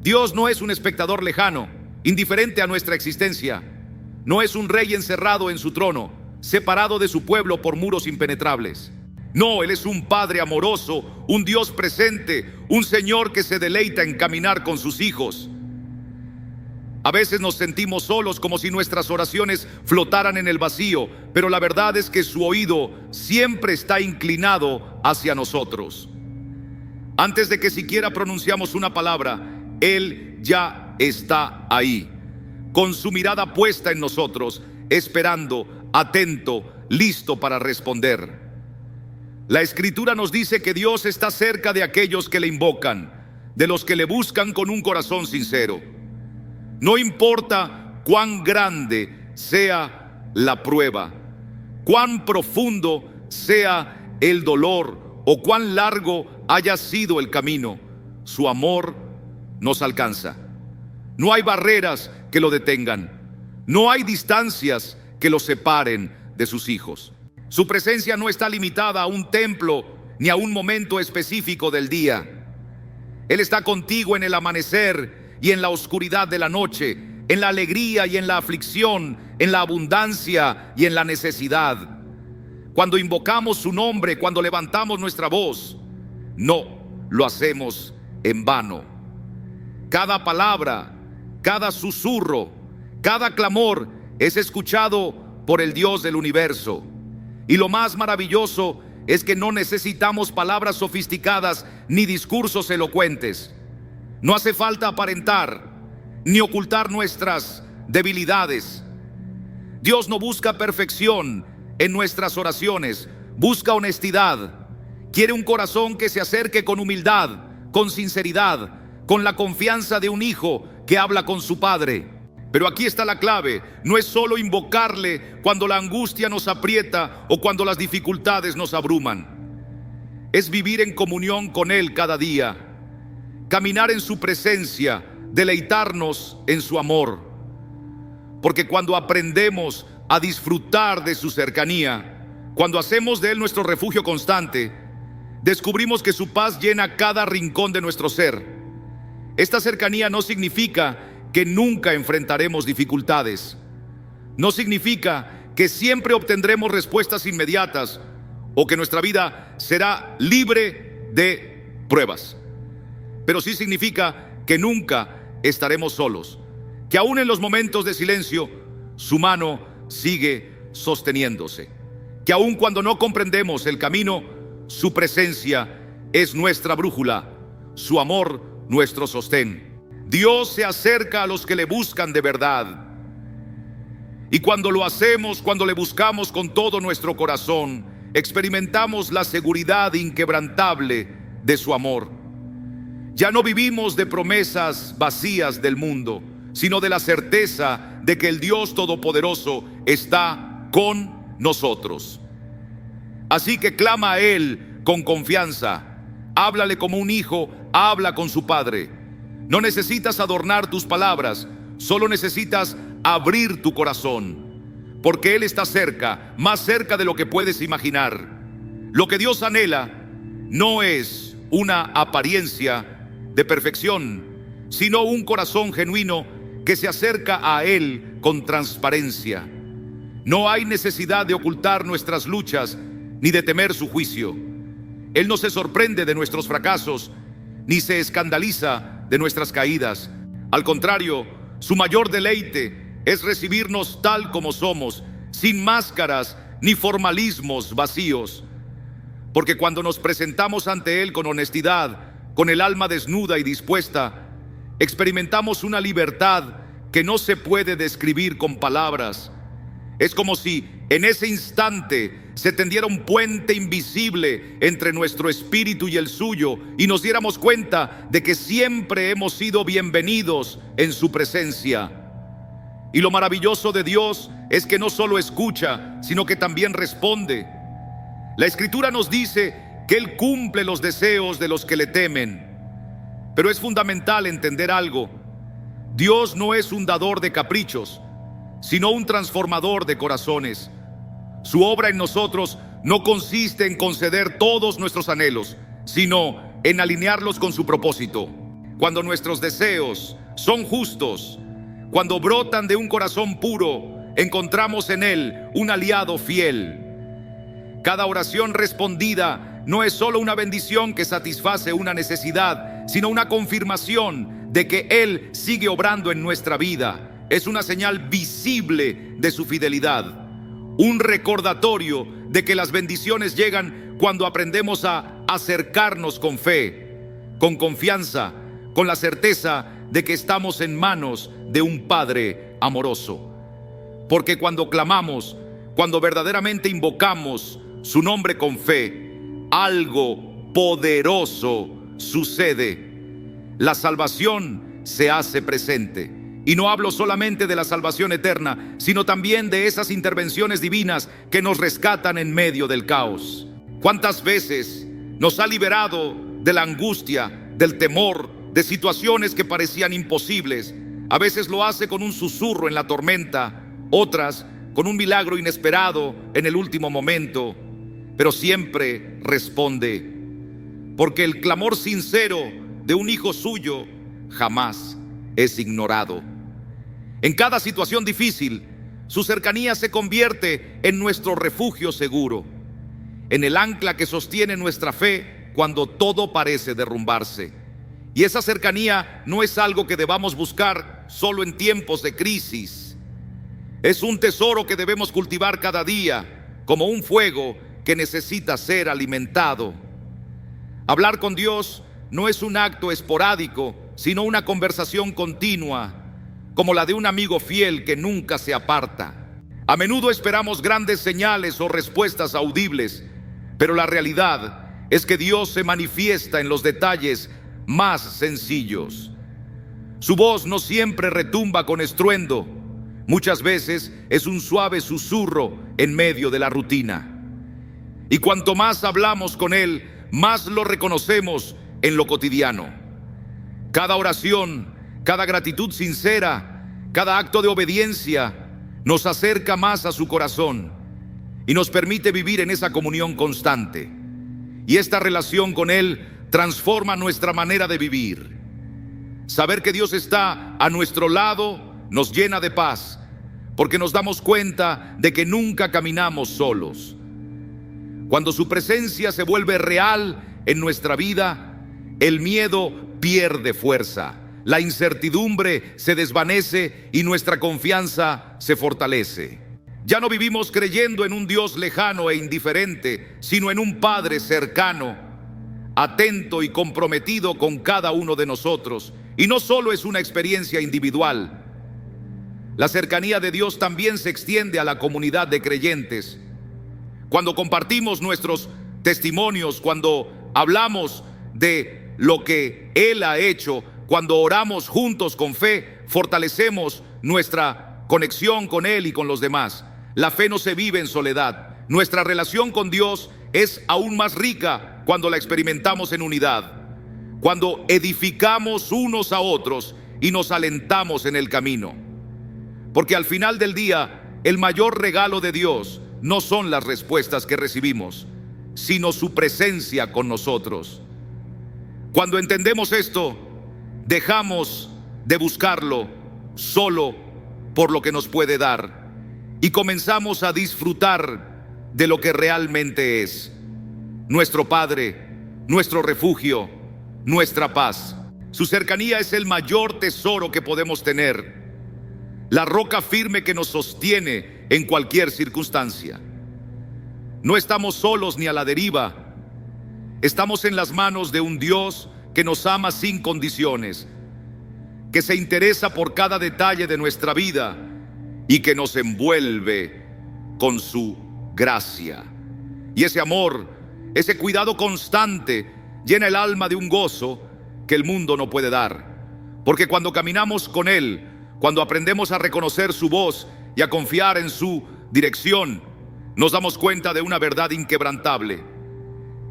Dios no es un espectador lejano, indiferente a nuestra existencia. No es un rey encerrado en su trono, separado de su pueblo por muros impenetrables. No, Él es un Padre amoroso, un Dios presente, un Señor que se deleita en caminar con sus hijos. A veces nos sentimos solos, como si nuestras oraciones flotaran en el vacío, pero la verdad es que su oído siempre está inclinado hacia nosotros. Antes de que siquiera pronunciamos una palabra, Él ya está ahí, con su mirada puesta en nosotros, esperando, atento, listo para responder. La Escritura nos dice que Dios está cerca de aquellos que le invocan, de los que le buscan con un corazón sincero. No importa cuán grande sea la prueba, cuán profundo sea el dolor o cuán largo haya sido el camino, su amor nos alcanza. No hay barreras que lo detengan, no hay distancias que lo separen de sus hijos. Su presencia no está limitada a un templo ni a un momento específico del día. Él está contigo en el amanecer y en la oscuridad de la noche, en la alegría y en la aflicción, en la abundancia y en la necesidad. Cuando invocamos su nombre, cuando levantamos nuestra voz, no lo hacemos en vano. Cada palabra, cada susurro, cada clamor es escuchado por el Dios del universo. Y lo más maravilloso es que no necesitamos palabras sofisticadas ni discursos elocuentes. No hace falta aparentar ni ocultar nuestras debilidades. Dios no busca perfección en nuestras oraciones, busca honestidad. Quiere un corazón que se acerque con humildad, con sinceridad, con la confianza de un hijo que habla con su padre. Pero aquí está la clave: no es solo invocarle cuando la angustia nos aprieta o cuando las dificultades nos abruman. Es vivir en comunión con Él cada día, caminar en su presencia, deleitarnos en su amor. Porque cuando aprendemos a disfrutar de su cercanía, cuando hacemos de Él nuestro refugio constante, descubrimos que su paz llena cada rincón de nuestro ser. Esta cercanía no significa que nunca enfrentaremos dificultades. No significa que siempre obtendremos respuestas inmediatas o que nuestra vida será libre de pruebas. Pero sí significa que nunca estaremos solos, que aún en los momentos de silencio, su mano sigue sosteniéndose, que aún cuando no comprendemos el camino, su presencia es nuestra brújula, su amor nuestro sostén. Dios se acerca a los que le buscan de verdad. Y cuando lo hacemos, cuando le buscamos con todo nuestro corazón, experimentamos la seguridad inquebrantable de su amor. Ya no vivimos de promesas vacías del mundo, sino de la certeza de que el Dios Todopoderoso está con nosotros. Así que clama a Él con confianza, háblale como un hijo habla con su padre. No necesitas adornar tus palabras, solo necesitas abrir tu corazón, porque Él está cerca, más cerca de lo que puedes imaginar. Lo que Dios anhela no es una apariencia de perfección, sino un corazón genuino que se acerca a Él con transparencia. No hay necesidad de ocultar nuestras luchas ni de temer su juicio. Él no se sorprende de nuestros fracasos ni se escandaliza de nuestras caídas. Al contrario, su mayor deleite es recibirnos tal como somos, sin máscaras ni formalismos vacíos. Porque cuando nos presentamos ante Él con honestidad, con el alma desnuda y dispuesta, experimentamos una libertad que no se puede describir con palabras. Es como si en ese instante se tendiera un puente invisible entre nuestro espíritu y el suyo, y nos diéramos cuenta de que siempre hemos sido bienvenidos en su presencia. Y lo maravilloso de Dios es que no solo escucha, sino que también responde. La Escritura nos dice que Él cumple los deseos de los que le temen. Pero es fundamental entender algo: Dios no es un dador de caprichos, sino un transformador de corazones. Su obra en nosotros no consiste en conceder todos nuestros anhelos, sino en alinearlos con su propósito. Cuando nuestros deseos son justos, cuando brotan de un corazón puro, encontramos en Él un aliado fiel. Cada oración respondida no es solo una bendición que satisface una necesidad, sino una confirmación de que Él sigue obrando en nuestra vida. Es una señal visible de su fidelidad, un recordatorio de que las bendiciones llegan cuando aprendemos a acercarnos con fe, con confianza, con la certeza de que estamos en manos de un Padre amoroso. Porque cuando clamamos, cuando verdaderamente invocamos su nombre con fe, algo poderoso sucede. La salvación se hace presente. Y no hablo solamente de la salvación eterna, sino también de esas intervenciones divinas que nos rescatan en medio del caos. ¿Cuántas veces nos ha liberado de la angustia, del temor, de situaciones que parecían imposibles? A veces lo hace con un susurro en la tormenta, otras con un milagro inesperado en el último momento, pero siempre responde, porque el clamor sincero de un hijo suyo jamás es ignorado. En cada situación difícil, su cercanía se convierte en nuestro refugio seguro, en el ancla que sostiene nuestra fe cuando todo parece derrumbarse. Y esa cercanía no es algo que debamos buscar solo en tiempos de crisis. Es un tesoro que debemos cultivar cada día, como un fuego que necesita ser alimentado. Hablar con Dios no es un acto esporádico, sino una conversación continua, como la de un amigo fiel que nunca se aparta. A menudo esperamos grandes señales o respuestas audibles, pero la realidad es que Dios se manifiesta en los detalles más sencillos. Su voz no siempre retumba con estruendo. Muchas veces es un suave susurro en medio de la rutina. Y cuanto más hablamos con Él, más lo reconocemos en lo cotidiano. Cada oración, cada gratitud sincera, cada acto de obediencia nos acerca más a su corazón y nos permite vivir en esa comunión constante. Y esta relación con Él transforma nuestra manera de vivir. Saber que Dios está a nuestro lado nos llena de paz, porque nos damos cuenta de que nunca caminamos solos. Cuando su presencia se vuelve real en nuestra vida, el miedo pierde fuerza, la incertidumbre se desvanece y nuestra confianza se fortalece. Ya no vivimos creyendo en un Dios lejano e indiferente, sino en un Padre cercano, atento y comprometido con cada uno de nosotros. Y no solo es una experiencia individual. La cercanía de Dios también se extiende a la comunidad de creyentes. Cuando compartimos nuestros testimonios, cuando hablamos de lo que Él ha hecho, cuando oramos juntos con fe, fortalecemos nuestra conexión con Él y con los demás. La fe no se vive en soledad. Nuestra relación con Dios es aún más rica cuando la experimentamos en unidad, cuando edificamos unos a otros y nos alentamos en el camino. Porque al final del día, el mayor regalo de Dios no son las respuestas que recibimos, sino su presencia con nosotros. Cuando entendemos esto, dejamos de buscarlo solo por lo que nos puede dar y comenzamos a disfrutar de lo que realmente es nuestro Padre, nuestro refugio, nuestra paz. Su cercanía es el mayor tesoro que podemos tener, la roca firme que nos sostiene en cualquier circunstancia. No estamos solos ni a la deriva. Estamos en las manos de un Dios que nos ama sin condiciones, que se interesa por cada detalle de nuestra vida y que nos envuelve con su gracia. Y ese amor, ese cuidado constante, llena el alma de un gozo que el mundo no puede dar. Porque cuando caminamos con Él, cuando aprendemos a reconocer su voz y a confiar en su dirección, nos damos cuenta de una verdad inquebrantable.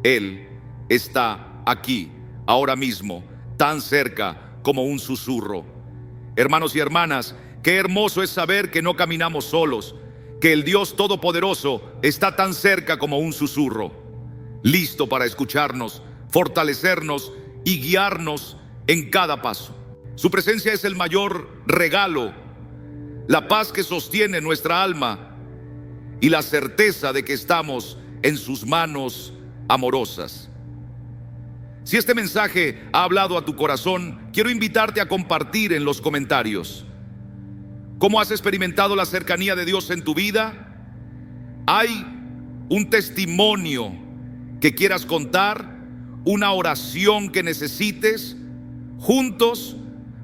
Él está aquí, ahora mismo, tan cerca como un susurro. Hermanos y hermanas, qué hermoso es saber que no caminamos solos, que el Dios Todopoderoso está tan cerca como un susurro, listo para escucharnos, fortalecernos y guiarnos en cada paso. Su presencia es el mayor regalo, la paz que sostiene nuestra alma y la certeza de que estamos en sus manos amorosas. Si este mensaje ha hablado a tu corazón, quiero invitarte a compartir en los comentarios. ¿Cómo has experimentado la cercanía de Dios en tu vida? ¿Hay un testimonio que quieras contar? ¿Una oración que necesites? Juntos,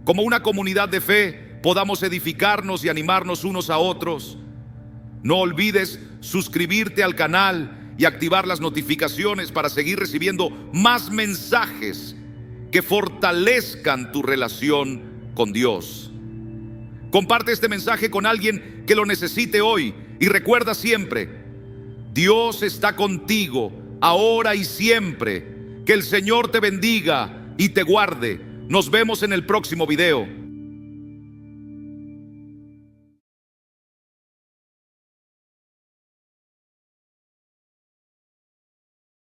como una comunidad de fe, podamos edificarnos y animarnos unos a otros. No olvides suscribirte al canal y activar las notificaciones para seguir recibiendo más mensajes que fortalezcan tu relación con Dios. Comparte este mensaje con alguien que lo necesite hoy y recuerda siempre, Dios está contigo ahora y siempre. Que el Señor te bendiga y te guarde. Nos vemos en el próximo video.